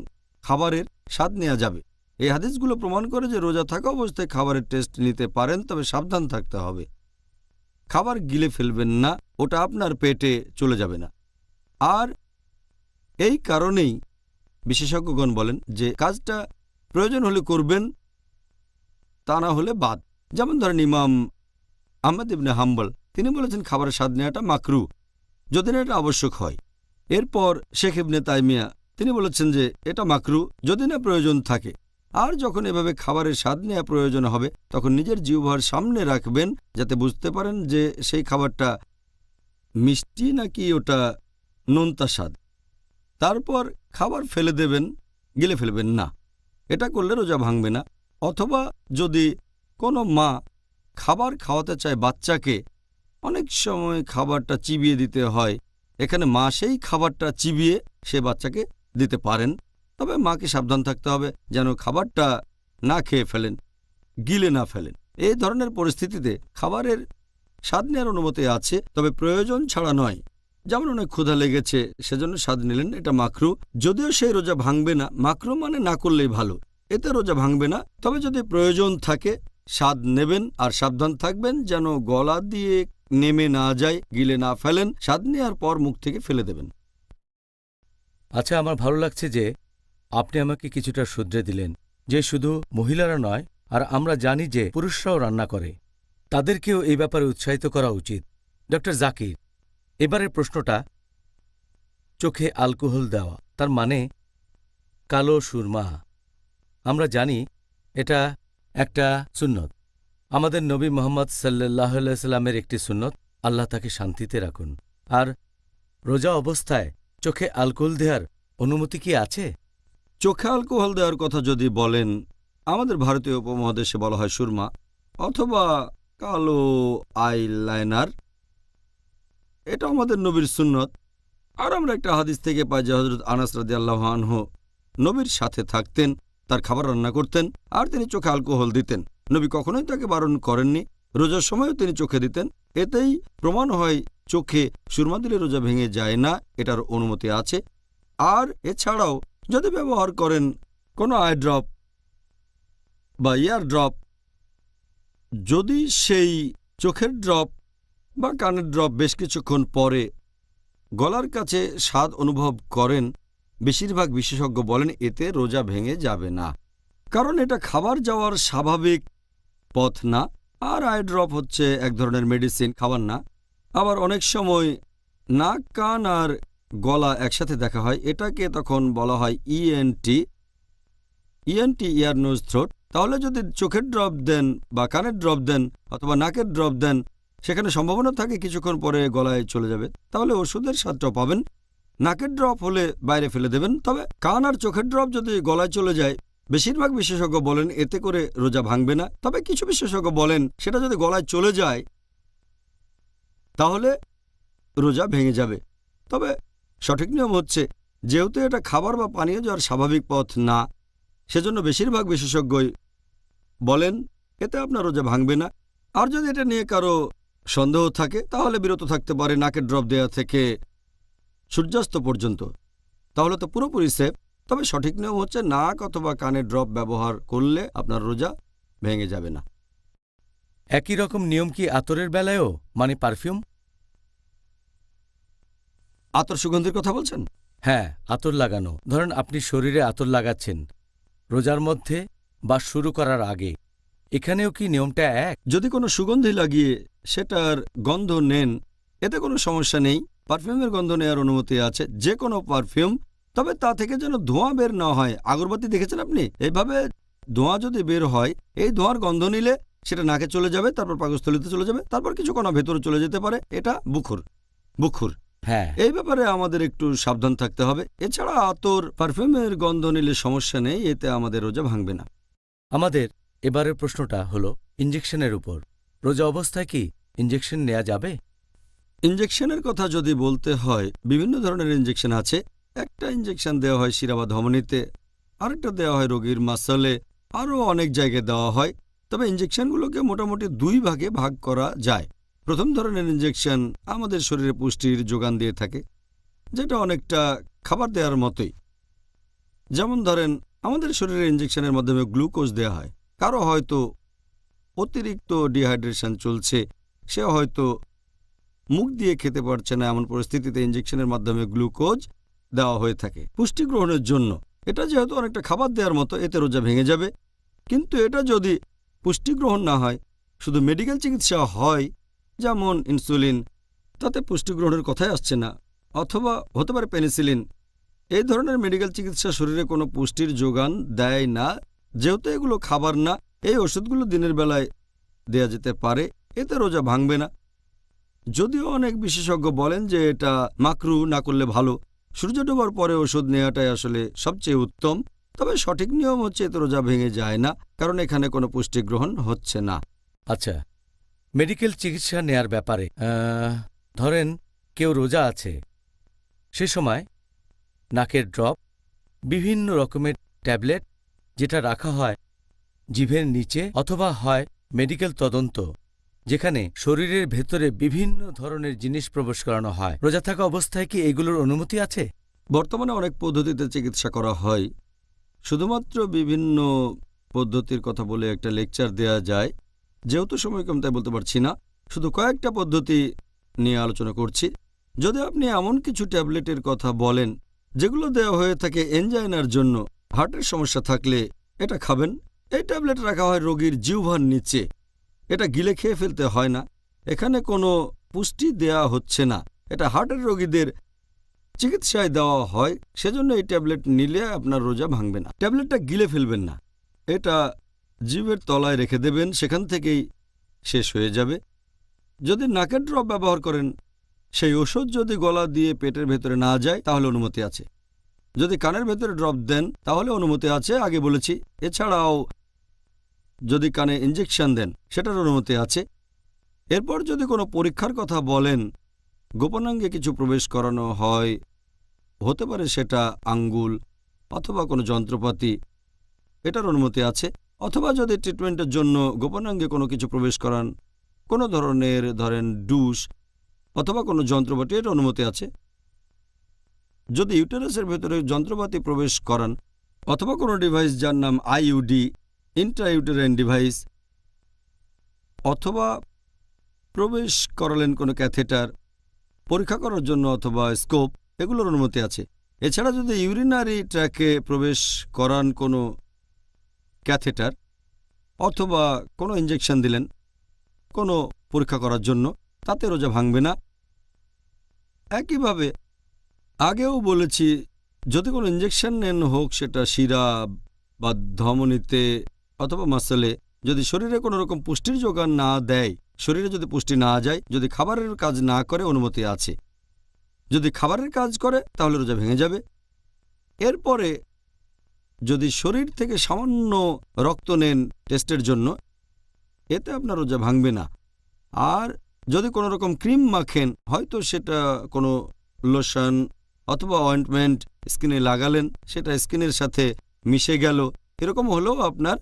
খাবারের স্বাদ নেওয়া যাবে। এই হাদিসগুলো প্রমাণ করে যে রোজা থাকা অবস্থায় খাবারের টেস্ট নিতে পারেন, তবে সাবধান থাকতে হবে। খাবার গিলে ফেলবেন না, ওটা আপনার পেটে চলে যাবে না। আর এই কারণেই বিশেষজ্ঞগণ বলেন যে কাজটা প্রয়োজন হলে করবেন, তা না হলে বাদ। যেমন ধরেন ইমাম আহমদ ইবনে হাম্বল, তিনি বলেছেন খাবারের স্বাদ নেওয়াটা মাকরু যদি না এটা আবশ্যক হয়। এরপর শেখ ইবনে তাইমিয়া, তিনি বলেছেন যে এটা মাকরু যদি না প্রয়োজন থাকে। আর যখন এভাবে খাবারের স্বাদ নেওয়া প্রয়োজন হবে তখন নিজের জিহ্বার সামনে রাখবেন যাতে বুঝতে পারেন যে সেই খাবারটা মিষ্টি নাকি ওটা নোনতা স্বাদ। তারপর খাবার ফেলে দেবেন, গিলে ফেলবেন না। এটা করলে রোজা ভাঙবে না। অথবা যদি কোনো মা খাবার খাওয়াতে চায় বাচ্চাকে, অনেক সময় খাবারটা চিবিয়ে দিতে হয়, এখানে মা সেই খাবারটা চিবিয়ে সে বাচ্চাকে দিতে পারেন। তবে মাকে সাবধান থাকতে হবে যেন খাবারটা না খেয়ে ফেলেন, গিলে না ফেলেন। এই ধরনের পরিস্থিতিতে খাবারের স্বাদ নেওয়ার অনুমতি আছে, তবে প্রয়োজন ছাড়া নয়। যেমন অনেক ক্ষুধা লেগেছে সেজন্য স্বাদ নিলেন, এটা মাকরু, যদিও সেই রোজা ভাঙবে না। মাকরু মানে না করলেই ভালো, এতে রোজা ভাঙবে না। তবে যদি প্রয়োজন থাকে স্বাদ নেবেন আর সাবধান থাকবেন যেন গলা দিয়ে নেমে না যায়, গিলে না ফেলেন। স্বাদ নেওয়ার পর মুখ থেকে ফেলে দেবেন। আচ্ছা, আমার ভালো লাগছে যে আপনি আমাকে কিছুটা শুধরে দিলেন যে শুধু মহিলারা নয়, আর আমরা জানি যে পুরুষরাও রান্না করে, তাদেরকেও এই ব্যাপারে উৎসাহিত করা উচিত। ডক্টর জাকির, এবারের প্রশ্নটা, চোখে অ্যালকোহল দেওয়া, তার মানে কালো সুরমা। আমরা জানি এটা একটা সুন্নত, আমাদের নবী মোহাম্মদ সাল্লাল্লাহু আলাইহি সাল্লামের একটি সুন্নত, আল্লাহ তাকে শান্তিতে রাখুন। আর রোজা অবস্থায় চোখে অ্যালকোহল দেওয়ার অনুমতি কি আছে? চোখে অ্যালকোহল দেওয়ার কথা যদি বলেন, আমাদের ভারতীয় উপমহাদেশে বলা হয় সুরমা অথবা কালো আইলাইনার। এটা আমাদের নবীর সুন্নত। আর আমরা একটা হাদিস থেকে পাই যে হযরত আনাস রাদিয়াল্লাহু আনহু নবীর সাথে থাকতেন, তার খাবার রান্না করতেন আর তিনি চোখে অ্যালকোহল দিতেন। নবী কখনোই তাকে বারণ করেননি, রোজার সময়ও তিনি চোখে দিতেন। এতেই প্রমাণ হয় চোখে সুরমা দিলে রোজা ভেঙে যায় না, এটার অনুমতি আছে। আর এছাড়াও যদি ব্যবহার করেন কোনো আই ড্রপ বা ইয়ার ড্রপ, যদি সেই চোখের ড্রপ বা কানের ড্রপ বেশ কিছুক্ষণ পরে গলার কাছে স্বাদ অনুভব করেন, বেশিরভাগ বিশেষজ্ঞ বলেন এতে রোজা ভেঙে যাবে না, কারণ এটা খাবার যাওয়ার স্বাভাবিক পথ না। আর আই ড্রপ হচ্ছে এক ধরনের মেডিসিন, খাবার না। আবার অনেক সময় নাক, কান আর গলা একসাথে দেখা হয়, এটাকে তখন বলা হয় ইএনটি, ইয়ার নোজ থ্রোট। তাহলে যদি চোখের ড্রপ দেন বা কানের ড্রপ দেন অথবা নাকের ড্রপ দেন, সেখানে সম্ভাবনা থাকে কিছুক্ষণ পরে গলায় চলে যাবে, তাহলে ওষুধের স্বাদটাও পাবেন। নাকের ড্রপ হলে বাইরে ফেলে দেবেন। তবে কান আর চোখের ড্রপ যদি গলায় চলে যায়, বেশিরভাগ বিশেষজ্ঞ বলেন এতে করে রোজা ভাঙবে না। তবে কিছু বিশেষজ্ঞ বলেন সেটা যদি গলায় চলে যায় তাহলে রোজা ভেঙে যাবে। তবে সঠিক নিয়ম হচ্ছে যেহেতু এটা খাবার বা পানীয় যাওয়ার স্বাভাবিক পথ না, সেজন্য বেশিরভাগ বিশেষজ্ঞই বলেন এতে আপনার রোজা ভাঙবে না। আর যদি এটা নিয়ে কারো সন্দেহ থাকে তাহলে বিরত থাকতে পারে নাকের ড্রপ দেওয়া থেকে সূর্যাস্ত পর্যন্ত, তাহলে তো পুরোপুরি সেফ। তবে সঠিক নিয়ম হচ্ছে নাক অথবা কানের ড্রপ ব্যবহার করলে আপনার রোজা ভেঙে যাবে না। একই রকম নিয়ম কি আতরের বেলায়ও, মানে পারফিউম? আতর সুগন্ধির কথা বলছেন? হ্যাঁ, আতর লাগানো। ধরেন আপনি শরীরে আতর লাগাচ্ছেন রোজার মধ্যে বা শুরু করার আগে, এখানেও কি নিয়মটা এক? যদি কোনো সুগন্ধি লাগিয়ে সেটার গন্ধ নেন এতে কোনো সমস্যা নেই। পারফিউমের গন্ধ নেওয়ার অনুমতি আছে, যে কোনো পারফিউম। তবে তা থেকে যেন ধোঁয়া বের না হয়। আগরবাতি দেখেছেন আপনি? এইভাবে ধোঁয়া যদি বের হয়, এই ধোঁয়ার গন্ধ নিলে সেটা নাকে চলে যাবে, তারপর পাকস্থলিতে চলে যাবে, তারপর কিছু কণা ভেতরে চলে যেতে পারে। এটা বুখুর। হ্যাঁ, এই ব্যাপারে আমাদের একটু সাবধান থাকতে হবে। এছাড়া আতর, পারফিউমের গন্ধ নিলে সমস্যা নেই, এতে আমাদের রোজা ভাঙবে না। আমাদের এবারের প্রশ্নটা হলো ইঞ্জেকশনের উপর। রোজা অবস্থায় কি ইঞ্জেকশন নেওয়া যাবে? ইঞ্জেকশনের কথা যদি বলতে হয়, বিভিন্ন ধরনের ইঞ্জেকশন আছে। একটা ইঞ্জেকশন দেওয়া হয় শিরা বা ধমনীতে, আরেকটা দেওয়া হয় রোগীর মাসলে, আরও অনেক জায়গায় দেওয়া হয়। তবে ইঞ্জেকশনগুলোকে মোটামুটি দুই ভাগে ভাগ করা যায়। প্রথম ধরনের ইঞ্জেকশন আমাদের শরীরে পুষ্টির যোগান দিয়ে থাকে, যেটা অনেকটা খাবার দেওয়ার মতোই। যেমন ধরেন আমাদের শরীরে ইঞ্জেকশনের মাধ্যমে গ্লুকোজ দেওয়া হয়। কারো হয়তো অতিরিক্ত ডিহাইড্রেশন চলছে, সে হয়তো মুখ দিয়ে খেতে পারছে না, এমন পরিস্থিতিতে ইঞ্জেকশনের মাধ্যমে গ্লুকোজ দেওয়া হয়ে থাকে পুষ্টি গ্রহণের জন্য। এটা যেহেতু অনেকটা খাবার দেওয়ার মতো, এতে রোজা ভেঙে যাবে। কিন্তু এটা যদি পুষ্টি গ্রহণ না হয়, শুধু মেডিকেল চিকিৎসা হয়, যেমন ইনসুলিন, তাতে পুষ্টি গ্রহণের কথাই আসছে না, অথবা হতে পারে পেনিসিলিন, এই ধরনের মেডিকেল চিকিৎসা শরীরে কোনো পুষ্টির যোগান দেয় না। যেহেতু এগুলো খাবার না, এই ওষুধগুলো দিনের বেলায় দেয়া যেতে পারে, এতে রোজা ভাঙবে না। যদিও অনেক বিশেষজ্ঞ বলেন যে এটা মাকরু না করলে ভালো, সূর্য ডোবার পরে ওষুধ নেওয়াটাই আসলে সবচেয়ে উত্তম। তবে সঠিক নিয়ম হচ্ছে এতে রোজা ভেঙে যায় না, কারণ এখানে কোনো পুষ্টি গ্রহণ হচ্ছে না। আচ্ছা, মেডিকেল চিকিৎসা নেয়ার ব্যাপারে ধরেন কেউ রোজা আছে, সে সময় নাকের ড্রপ, বিভিন্ন রকমের ট্যাবলেট যেটা রাখা হয় জিভের নিচে, অথবা হয় মেডিকেল তদন্ত যেখানে শরীরের ভেতরে বিভিন্ন ধরনের জিনিস প্রবেশ করানো হয়, রোজা থাকা অবস্থায় কি এগুলোর অনুমতি আছে? বর্তমানে অনেক পদ্ধতিতে চিকিৎসা করা হয়। শুধুমাত্র বিভিন্ন পদ্ধতির কথা বলে একটা লেকচার দেয়া যায়, যেহেতু সময় কম তাই বলতে পারছি না। শুধু কয়েকটা পদ্ধতি নিয়ে আলোচনা করছি। যদি আপনি এমন কিছু ট্যাবলেটের কথা বলেন যেগুলো দেওয়া হয়ে থাকে এনজাইনার জন্য, হার্টের সমস্যা থাকলে এটা খাবেন। এই ট্যাবলেট রাখা হয় রোগীর জিহ্বার নিচে, এটা গিলে খেয়ে ফেলতে হয় না, এখানে কোনো পুষ্টি দেয়া হচ্ছে না, এটা হার্টের রোগীদের চিকিৎসায় দেওয়া হয়, সেজন্য এই ট্যাবলেট নিলে আপনার রোজা ভাঙবে না। ট্যাবলেটটা গিলে ফেলবেন না, এটা জিভের তলায় রেখে দেবেন, সেখান থেকেই শেষ হয়ে যাবে। যদি নাকের ড্রপ ব্যবহার করেন, সেই ওষুধ যদি গলা দিয়ে পেটের ভেতরে না যায় তাহলে অনুমতি আছে। যদি কানের ভেতরে ড্রপ দেন তাহলে অনুমতি আছে, আগে বলেছি। এছাড়াও যদি কানে ইঞ্জেকশন দেন সেটার অনুমতি আছে। এরপর যদি কোনো পরীক্ষার কথা বলেন, গোপনাঙ্গে কিছু প্রবেশ করানো হয়, হতে পারে সেটা আঙ্গুল অথবা কোনো যন্ত্রপাতি, এটার অনুমতি আছে। অথবা যদি ট্রিটমেন্টের জন্য গোপনাঙ্গে কোনো কিছু প্রবেশ করান, কোনো ধরনের ধরেন ডুস অথবা কোনো যন্ত্রপাতি, এর অনুমতি আছে। যদি ইউটেরাসের ভেতরে যন্ত্রপাতি প্রবেশ করান অথবা কোনো ডিভাইস যার নাম আইইউডি, ইন্ট্রাইউটেরাইন ডিভাইস, অথবা প্রবেশ করালেন কোনো ক্যাথেটার পরীক্ষা করার জন্য অথবা স্কোপ, এগুলোর অনুমতি আছে। এছাড়া যদি ইউরিনারি ট্র্যাকে প্রবেশ করান কোনো ক্যাথেটার অথবা কোনো ইঞ্জেকশন দিলেন কোনো পরীক্ষা করার জন্য, তাতে রোজা ভাঙবে না। একইভাবে আগেও বলেছি, যদি কোনো ইঞ্জেকশন নেন, হোক সেটা শিরা বা ধমনীতে অথবা মাসলে, যদি শরীরে কোনো রকম পুষ্টির যোগান না দেয়, শরীরে যদি পুষ্টি না যায়, যদি খাবারের কাজ না করে, অনুমতি আছে। যদি খাবারের কাজ করে তাহলে রোজা ভেঙে যাবে। এরপরে যদি শরীর থেকে সামান্য রক্ত নেন টেস্টের জন্য, এতে আপনার রোজা ভাঙবে না। আর যদি কোনো রকম ক্রিম মাখেন, হয়তো সেটা কোনো লোশন অথবা অয়েন্টমেন্ট স্কিনে লাগালেন, সেটা স্কিনের সাথে মিশে গেল, এরকম হলেও আপনার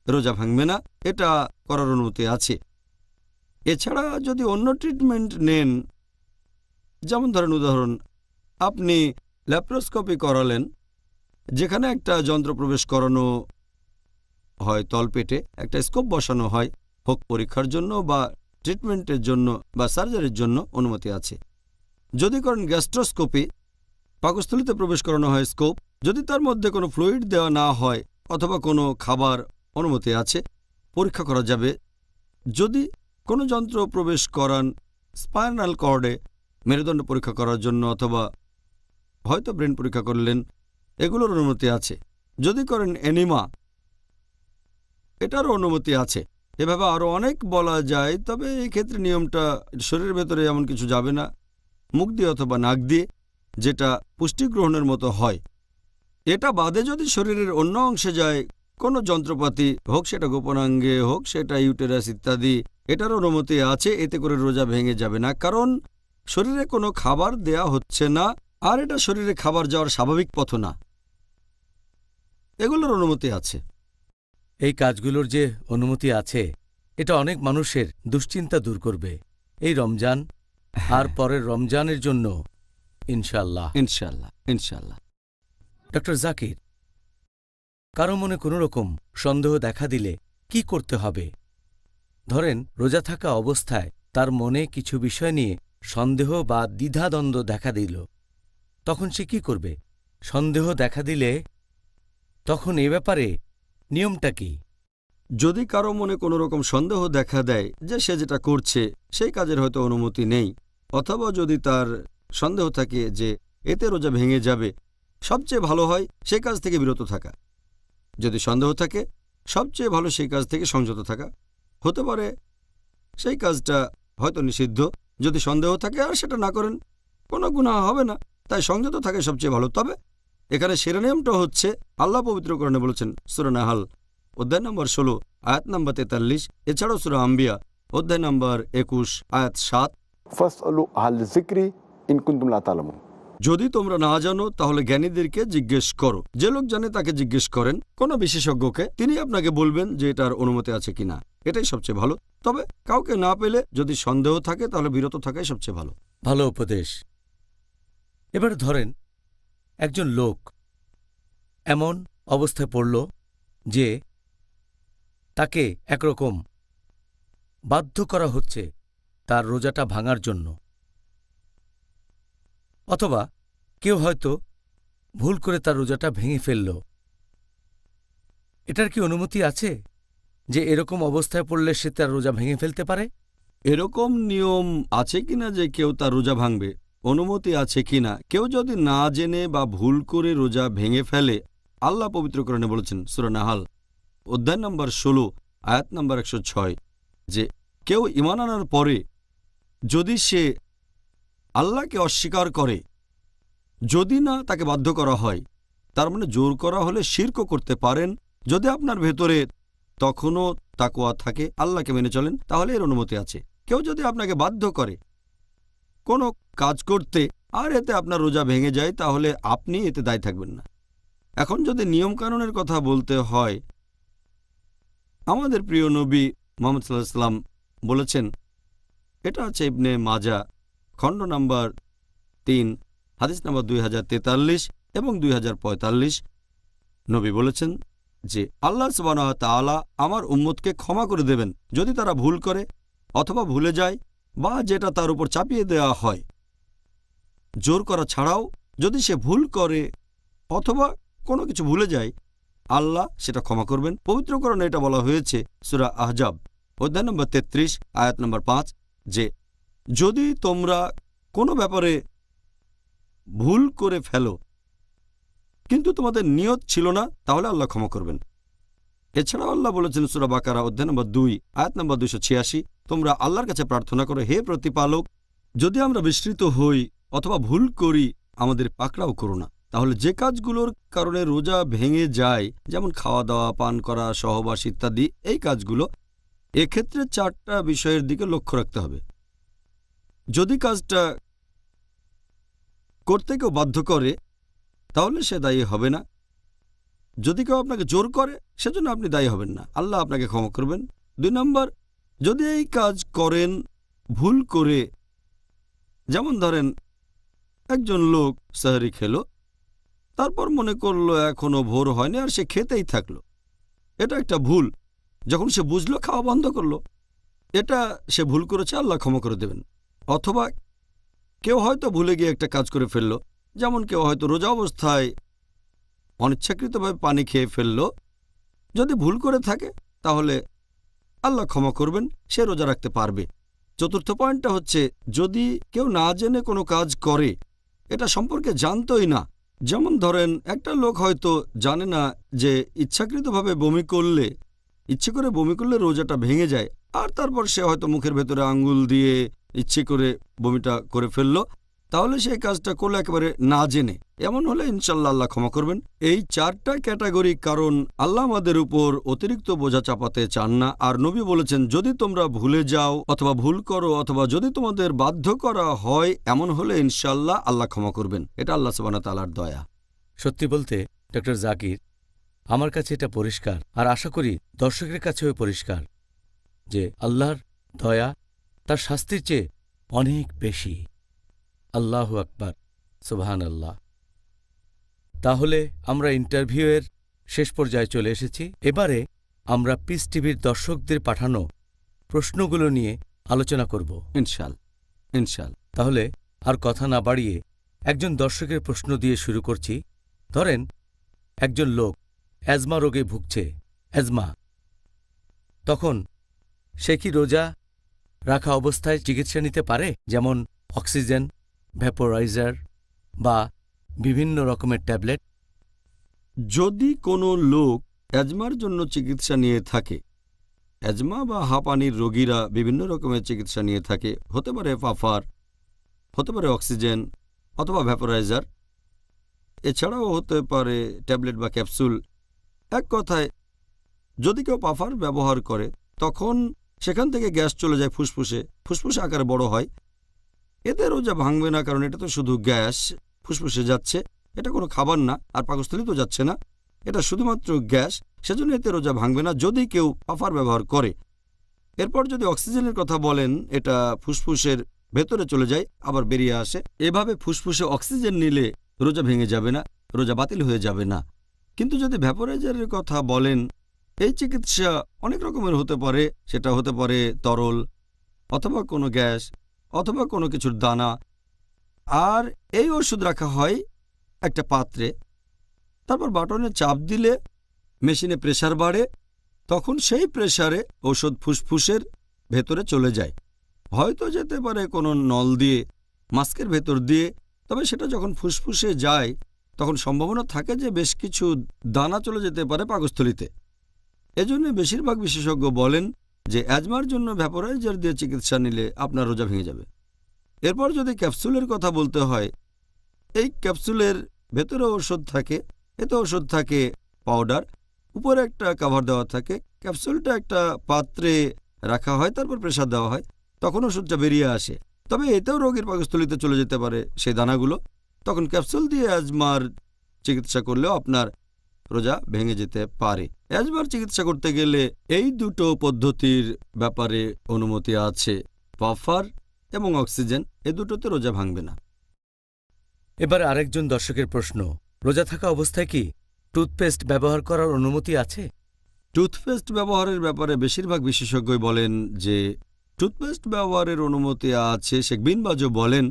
রোজা ভাঙবে না, এটা করার অনুমতি আছে। এছাড়া যদি অন্য ট্রিটমেন্ট নেন, যেমন ধরেন উদাহরণ, আপনি ল্যাপ্রোস্কোপি করালেন, যেখানে একটা যন্ত্র প্রবেশ করানো হয় তলপেটে, একটা স্কোপ বসানো হয়, হোক পরীক্ষার জন্য বা ট্রিটমেন্টের জন্য বা সার্জারির জন্য, অনুমতি আছে। যদি করেন গ্যাস্ট্রোস্কোপি, পাকস্থলীতে প্রবেশ করানো হয় স্কোপ, যদি তার মধ্যে কোনো ফ্লুইড দেওয়া না হয় অথবা কোনো খাবার, অনুমতি আছে, পরীক্ষা করা যাবে। যদি কোনো যন্ত্র প্রবেশ করান স্পাইনাল কর্ডে, মেরুদণ্ড পরীক্ষা করার জন্য অথবা হয়তো ব্রেন পরীক্ষা করলেন, এগুলোর অনুমতি আছে। যদি করেন এনিমা, এটারও অনুমতি আছে। এভাবে আরও অনেক বলা যায়, তবে এই ক্ষেত্রে নিয়মটা শরীরের ভেতরে এমন কিছু যাবে না, মুখ দিয়ে অথবা নাক দিয়ে, যেটা পুষ্টি গ্রহণের মতো হয়। এটা বাদে যদি শরীরের অন্য অংশে যায় কোনো যন্ত্রপাতি, হোক সেটা গোপনাঙ্গে, হোক সেটা ইউটেরাস ইত্যাদি, এটার অনুমতি আছে, এতে করে রোজা ভেঙে যাবে না, কারণ শরীরে কোনো খাবার দেয়া হচ্ছে না, আর এটা শরীরে খাবার যাওয়ার স্বাভাবিক পথ না, এগুলোর অনুমতি আছে। এই কাজগুলোর যে অনুমতি আছে, এটা অনেক মানুষের দুশ্চিন্তা দূর করবে এই রমজান আর পরের রমজানের জন্য, ইনশাআল্লাহ। ইনশাআল্লাহ, ইনশাআল্লাহ। ডক্টর জাকির, কারো মনে কোনো রকম সন্দেহ দেখা দিলে কি করতে হবে? ধরেন রোজা থাকা অবস্থায় তার মনে কিছু বিষয় নিয়ে সন্দেহ বা দ্বিধাদ্বন্দ্ব দেখা দিল, তখন সে কি করবে? সন্দেহ দেখা দিলে তখন এ ব্যাপারে নিয়মটা কি? যদি কারো মনে কোনো রকম সন্দেহ দেখা দেয় যে সে যেটা করছে সেই কাজের হয়তো অনুমতি নেই, অথবা যদি তার সন্দেহ থাকে যে এতে রোজা ভেঙে যাবে, সবচেয়ে ভালো হয় সেই কাজ থেকে বিরত থাকা। যদি সন্দেহ থাকে, সবচেয়ে ভালো সেই কাজ থেকে সংযত থাকা। হতে পারে সেই কাজটা হয়তো নিষিদ্ধ, যদি সন্দেহ থাকে আর সেটা না করেন কোনো গুনাহ হবে না, তাই সংযত থাকাই সবচেয়ে ভালো। তবে এখানে সেরা নিয়মটা হচ্ছে আল্লাহ পবিত্র কোরআনে বলেছেন সূরা নাহাল অধ্যায় নম্বর 16 আয়াত নম্বর 43, এছাড়াও সূরা আম্বিয়া অধ্যায় নম্বর 21 আয়াত 7, ফাসআলু আহলা যিকরি ইন কুনতুম লা তা'লামুন। যদি তোমরা না জানো তাহলে জ্ঞানীদেরকে জিজ্ঞেস করো। যে লোক জানে তাকে জিজ্ঞেস করেন, কোনো বিশেষজ্ঞকে, তিনি আপনাকে বলবেন যে এটার অনুমতি আছে কিনা। এটাই সবচেয়ে ভালো। তবে কাউকে না পেলে যদি সন্দেহ থাকে তাহলে বিরত থাকাই সবচেয়ে ভালো। ভালো উপদেশ। এবার ধরেন একজন লোক এমন অবস্থায় পড়ল যে তাকে একরকম বাধ্য করা হচ্ছে তার রোজাটা ভাঙার জন্য, অথবা কেউ হয়তো ভুল করে তার রোজাটা ভেঙে ফেলল। এটার কি অনুমতি আছে যে এরকম অবস্থায় পড়লে সে তার রোজা ভেঙে ফেলতে পারে? এরকম নিয়ম আছে কিনা যে কেউ তার রোজা ভাঙবে, অনুমতি আছে কিনা, কেউ যদি না জেনে বা ভুল করে রোজা ভেঙে ফেলে, আল্লাহ পবিত্র কোরআনে বলেছেন সূরা নাহাল অধ্যায় নম্বর 16 আয়াত নম্বর 106 যে কেউ ঈমান আনার পরে যদি সে আল্লাহকে অস্বীকার করে, যদি না তাকে বাধ্য করা হয়, তার মানে জোর করা হলে শিরকও করতে পারেন। যদি আপনার ভেতরে তখনও তাকওয়া থাকে, আল্লাহকে মেনে চলেন, তাহলে এর অনুমতি আছে। কেউ যদি আপনাকে বাধ্য করে কোনো কাজ করতে আর এতে আপনার রোজা ভেঙে যায়, তাহলে আপনি এতে দায়ী থাকবেন না। এখন যদি নিয়মকানুনের কথা বলতে হয়, আমাদের প্রিয় নবী মুহাম্মদ সাল্লাল্লাহু আলাইহি ওয়াসাল্লাম বলেছেন, এটা আছে ইবনে মাজা খণ্ড নাম্বার 3 হাদিস নাম্বার 2043 এবং 2045। নবী বলেছেন যে আল্লাহ সুবহানাহু ওয়া তাআলা আমার উম্মতকে ক্ষমা করে দেবেন যদি তারা ভুল করে অথবা ভুলে যায় বা যেটা তার উপর চাপিয়ে দেওয়া হয়। জোর করা ছাড়াও যদি সে ভুল করে অথবা কোনো কিছু ভুলে যায়, আল্লাহ সেটা ক্ষমা করবেন। পবিত্র কোরআনে এটা বলা হয়েছে সূরা আহজাব অধ্যায় নম্বর 33 আয়াত নম্বর 5 যে যদি তোমরা কোনো ব্যাপারে ভুল করে ফেলো কিন্তু তোমাদের নিয়ত ছিল না, তাহলে আল্লাহ ক্ষমা করবেন। এছাড়াও আল্লাহ বলেছেন সূরা বাকারা অধ্যায় নম্বর 2 আয়াত নম্বর 286, তোমরা আল্লাহর কাছে প্রার্থনা করো, হে প্রতিপালক, যদি আমরা বিস্মৃত হই অথবা ভুল করি আমাদের পাকড়াও করো না। তাহলে যে কাজগুলোর কারণে রোজা ভেঙে যায়, যেমন খাওয়া দাওয়া, পান করা, সহবাস ইত্যাদি, এই কাজগুলো, এক্ষেত্রে 4টা বিষয়ের দিকে লক্ষ্য রাখতে হবে। যদি কাজটা করতে কেউ বাধ্য করে তাহলে সে দায়ী হবে না। যদি কেউ আপনাকে জোর করে সেজন্য আপনি দায়ী হবেন না, আল্লাহ আপনাকে ক্ষমা করবেন। 2 নম্বর, যদি এই কাজ করেন ভুল করে, যেমন ধরেন একজন লোক সাহরি খেলো, তারপর মনে করলো এখনো ভোর হয়নি আর সে খেতেই থাকলো, এটা একটা ভুল। যখন সে বুঝলো খাওয়া বন্ধ করলো, এটা সে ভুল করেছে, আল্লাহ ক্ষমা করে দেবেন। অথবা কেউ হয়তো ভুলে গিয়ে একটা কাজ করে ফেললো, যেমন কেউ হয়তো রোজা অবস্থায় অনিচ্ছাকৃতভাবে পানি খেয়ে ফেললো, যদি ভুল করে থাকে তাহলে আল্লাহ ক্ষমা করবেন, সে রোজা রাখতে পারবে। 4র্থ পয়েন্টটা হচ্ছে যদি কেউ না জেনে কোনো কাজ করে, এটা সম্পর্কে জানতোই না, যেমন ধরেন একটা লোক হয়তো জানে না যে ইচ্ছাকৃতভাবে ইচ্ছে করে বমি করলে রোজাটা ভেঙে যায়, আর তারপর সে হয়তো মুখের ভেতরে আঙ্গুল দিয়ে ইচ্ছে করে বমিটা করে ফেললো, তাহলে সেই কাজটা করলো একেবারে না জেনে। এমন হলে ইনশাল্লাহ আল্লাহ ক্ষমা করবেন। এই 4টা ক্যাটাগরি, কারণ আল্লাহ আমাদের উপর অতিরিক্ত বোঝা চাপাতে চান না। আর নবী বলেছেন যদি তোমরা ভুলে যাও অথবা ভুল করো অথবা যদি তোমাদের বাধ্য করা হয়, এমন হলে ইনশাল্লাহ আল্লাহ ক্ষমা করবেন। এটা আল্লাহ সুবহানাহু ওয়া তাআলার দয়া। সত্যি বলতে ডক্টর জাকির, আমার কাছে এটা পরিষ্কার, আর আশা করি দর্শকের কাছেও পরিষ্কার, যে আল্লাহর দয়া তার শাস্তির চেয়ে অনেক বেশি। আল্লাহু আকবার, সুবহানাল্লাহ। তাহলে আমরা ইন্টারভিউয়ের শেষ পর্যায়ে চলে এসেছি। এবারে আমরা পিস টিভির দর্শকদের পাঠানো প্রশ্নগুলো নিয়ে আলোচনা করব। ইনশাল। তাহলে আর কথা না বাড়িয়ে একজন দর্শকের প্রশ্ন দিয়ে শুরু করছি। ধরেন একজন লোক অ্যাজমা রোগে ভুগছে, অ্যাজমা। তখন সে কি রোজা রাখা অবস্থায় চিকিৎসা নিতে পারে, যেমন অক্সিজেন, ভ্যাপোরাইজার বা বিভিন্ন রকমের ট্যাবলেট? যদি কোনো লোক অ্যাজমার জন্য চিকিৎসা নিয়ে থাকে, অ্যাজমা বা হাঁপানির রোগীরা বিভিন্ন রকমের চিকিৎসা নিয়ে থাকে, হতে পারে পাফার, হতে পারে অক্সিজেন অথবা ভ্যাপোরাইজার, এছাড়াও হতে পারে ট্যাবলেট বা ক্যাপসুল। এক কথায়, যদি কেউ পাফার ব্যবহার করে তখন সেখান থেকে গ্যাস চলে যায় ফুসফুসে, ফুসফুসে আকারে বড় হয়। এতে রোজা ভাঙবে না, কারণ এটা তো শুধু গ্যাস ফুসফুসে যাচ্ছে, এটা কোনো খাবার না, আর পাকস্থলিতেও যাচ্ছে না, এটা শুধুমাত্র গ্যাস। সেজন্য এতে রোজা ভাঙবে না যদি কেউ পাফার ব্যবহার করে। এরপর যদি অক্সিজেনের কথা বলেন, এটা ফুসফুসের ভেতরে চলে যায় আবার বেরিয়ে আসে। এভাবে ফুসফুসে অক্সিজেন নিলে রোজা ভেঙে যাবে না, রোজা বাতিল হয়ে যাবে না। কিন্তু যদি ভ্যাপোরাইজারের কথা বলেন, এই চিকিৎসা অনেক রকমের হতে পারে। সেটা হতে পারে তরল অথবা কোনো গ্যাস অথবা কোনো কিছুর দানা। আর এই ওষুধ রাখা হয় একটা পাত্রে, তারপর বাটনে চাপ দিলে মেশিনে প্রেসার বাড়ে, তখন সেই প্রেসারে ওষুধ ফুসফুসের ভেতরে চলে যায়। হয়তো যেতে পারে কোনো নল দিয়ে, মাস্কের ভেতর দিয়ে, তবে সেটা যখন ফুসফুসে যায় তখন সম্ভাবনা থাকে যে বেশ কিছু দানা চলে যেতে পারে পাকস্থলিতে। এজন্য বেশিরভাগ বিশেষজ্ঞ বলেন যে অ্যাজমার জন্য ভ্যাপোরাইজার দিয়ে চিকিৎসা নিলে আপনার রোজা ভেঙে যাবে। এরপর যদি ক্যাপসুলের কথা বলতে হয়, এই ক্যাপসুলের ভেতরে ওষুধ থাকে, এতে ওষুধ থাকে পাউডার, উপরে একটা কাভার দেওয়া থাকে। ক্যাপসুলটা একটা পাত্রে রাখা হয়, তারপর প্রেসার দেওয়া হয়, তখন ওষুধটা বেরিয়ে আসে। তবে এতেও রোগীর পাকস্থলিতে চলে যেতে পারে সেই দানাগুলো। তখন ক্যাপসুল দিয়ে অ্যাজমার চিকিৎসা করলেও আপনার রোজা ভেঙে যেতে পারে। অ্যাজমার চিকিৎসা করতে গেলে এই দুটো পদ্ধতির ব্যাপারে অনুমতি আছে, পাফার এবং অক্সিজেন, এ দুটোতে রোজা ভাঙবে না। এবার আরেকজন দর্শকের প্রশ্ন, রোজা থাকা অবস্থায় কি টুথপেস্ট ব্যবহার করার অনুমতি আছে? টুথপেস্ট ব্যবহারের ব্যাপারে বেশিরভাগ বিশেষজ্ঞই বলেন যে টুথপেস্ট ব্যবহারের অনুমতি আছে। শেখ বিন বাজও বলেন,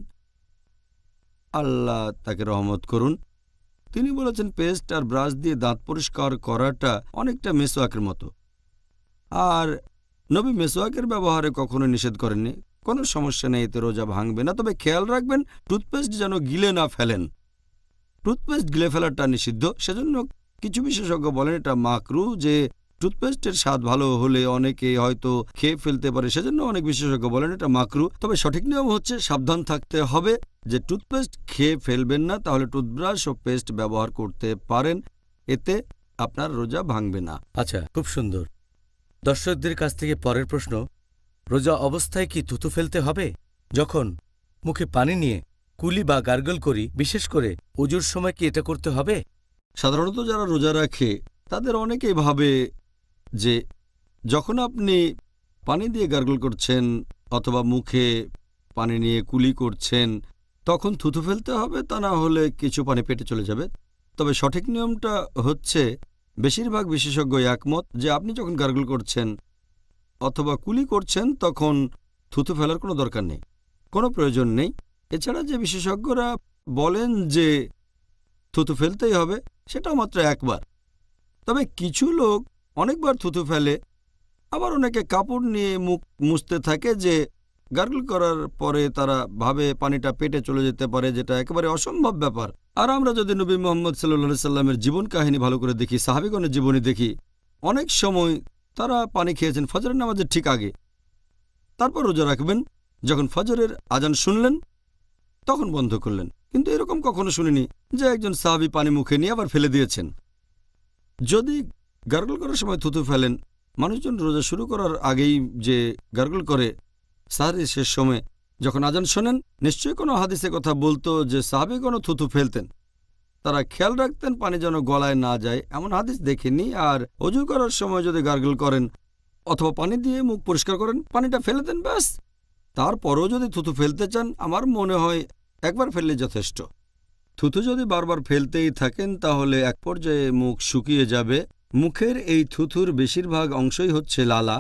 আল্লাহ তাকে রহমত করুন, তিনি বলেছেন পেস্ট আর ব্রাশ দিয়ে দাঁত পরিষ্কার করাটা অনেকটা মেসোয়াকের মতো। আর নবী মেসোয়াকের ব্যবহারে কখনো নিষেধ করেননি। কোনো সমস্যা নেই, এতে রোজা ভাঙবে না। তবে খেয়াল রাখবেন টুথপেস্ট যেন গিলে না ফেলেন। টুথপেস্ট গিলে ফেলাটা নিষিদ্ধ। সেজন্য কিছু বিশেষজ্ঞ বলেন এটা মাকরু, যে টুথপেস্টের স্বাদ ভালো হলে অনেকে হয়তো খেয়ে ফেলতে পারে, সেজন্য অনেক বিশেষজ্ঞ বলেন এটা মাকরু। তবে সঠিক নিয়ম হচ্ছে সাবধান থাকতে হবে যে টুথপেস্ট খেয়ে ফেলবেন না, তাহলে টুথব্রাশ ও পেস্ট ব্যবহার করতে পারেন, এতে আপনার রোজা ভাঙবে না। আচ্ছা, খুব সুন্দর। দর্শকদের কাছ থেকে পরের প্রশ্ন, রোজা অবস্থায় কি থুতু ফেলতে হবে? যখন মুখে পানি নিয়ে কুলি বা গার্গল করি, বিশেষ করে ওজুর সময় কি এটা করতে হবে? সাধারণত যারা রোজা রাখে তাদের অনেকেই ভাবে যে যখন আপনি পানি দিয়ে গার্গল করছেন অথবা মুখে পানি নিয়ে কুলি করছেন তখন থুতু ফেলতে হবে, তা না হলে কিছু পানি পেটে চলে যাবে। তবে সঠিক নিয়মটা হচ্ছে, বেশিরভাগ বিশেষজ্ঞ একমত যে আপনি যখন গার্গল করছেন অথবা কুলি করছেন তখন থুতু ফেলার কোনো দরকার নেই, কোনো প্রয়োজন নেই। এছাড়া যে বিশেষজ্ঞরা বলেন যে থুতু ফেলতেই হবে, সেটাও মাত্র একবার। তবে কিছু লোক অনেকবার থুতু ফেলে, আবার অনেকে কাপড় নিয়ে মুখ মুছতে থাকে, যে গার্গল করার পরে তারা ভাবে পানিটা পেটে চলে যেতে পারে, যেটা একেবারে অসম্ভব ব্যাপার। আর আমরা যদি নবী মুহাম্মদ সাল্লাল্লাহু সাল্লামের জীবন কাহিনী ভালো করে দেখি, সাহাবীগণের জীবনী দেখি, অনেক সময় তারা পানি খেয়েছেন ফজরের নামাজের ঠিক আগে, তারপর রোজা রাখবেন, যখন ফজরের আজান শুনলেন তখন বন্ধ করলেন। কিন্তু এরকম কখনো শুনিনি যে একজন সাহাবী পানি মুখে নিয়ে আবার ফেলে দিয়েছেন। যদি গার্গল করার সময় থুতু ফেলেন, মানুষজন রোজা শুরু করার আগেই যে গার্গল করে সাহরির শেষ সময় যখন আজান শোনেন, নিশ্চয়ই কোনো হাদিসে কথা বলতো যে সাহাবীগণ থুতু ফেলতেন, তারা খেয়াল রাখতেন পানি যেন গলায় না যায়, এমন হাদিস দেখেনি। আর অজু করার সময় যদি গার্গল করেন অথবা পানি দিয়ে মুখ পরিষ্কার করেন, পানিটা ফেলে দেন, ব্যাস। তারপরও যদি থুতু ফেলতে চান, আমার মনে হয় একবার ফেললে যথেষ্ট। থুতু যদি বারবার ফেলতেই থাকেন তাহলে এক পর্যায়ে মুখ শুকিয়ে যাবে। মুখের এই থুথুর বেশিরভাগ অংশই হচ্ছে লালা।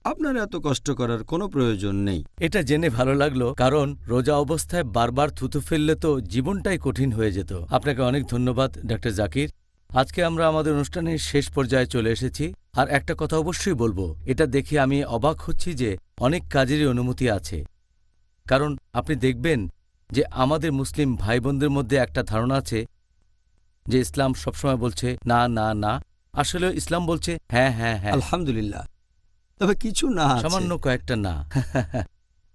আপনার এত কষ্ট করার কোনো প্রয়োজন নেই। এটা জেনে ভালো লাগলো, কারণ রোজা অবস্থায় বারবার থুতু ফেললে তো জীবনটাই কঠিন হয়ে যেত। আপনাকে অনেক ধন্যবাদ ডক্টর জাকির। আজকে আমরা আমাদের অনুষ্ঠানের শেষ পর্যায়ে চলে এসেছি। আর একটা কথা অবশ্যই বলবো, এটা দেখে আমি অবাক হচ্ছি যে অনেক কাজেরই অনুমতি আছে। কারণ আপনি দেখবেন যে আমাদের মুসলিম ভাই বোনদের মধ্যে একটা ধারণা আছে যে ইসলাম সবসময় বলছে না না না, আসলে ইসলাম বলছে হ্যাঁ হ্যাঁ হ্যাঁ। আলহামদুলিল্লাহ। তবে কিছু না আছে। সামান্য কয়েকটা না।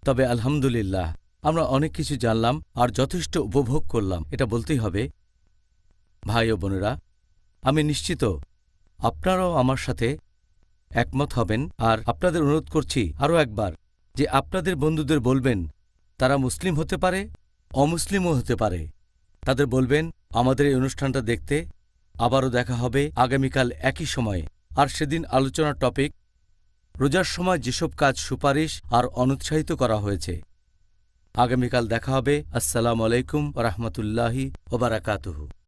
তবে আলহামদুলিল্লাহ আমরা অনেক কিছু জানলাম আর যথেষ্ট উপভোগ করলাম, এটা বলতেই হবে। ভাই ও বোনেরা, আমি নিশ্চিত আপনারাও আমার সাথে একমত হবেন। আর আপনাদের অনুরোধ করছি আরও একবার যে আপনাদের বন্ধুদের বলবেন, তারা মুসলিম হতে পারে, অমুসলিমও হতে পারে। তাদের বলবেন আমাদের এই অনুষ্ঠানটা দেখতে। আবারও দেখা হবে আগামীকাল একই সময়ে। আর সেদিন আলোচনার টপিক রোজার সময় যেসব কাজ সুপারিশ আর অনুৎসাহিত করা হয়েছে। আগামীকাল দেখা হবে। আসসালামু আলাইকুম ওয়া রাহমাতুল্লাহি ওয়া বারাকাতুহু।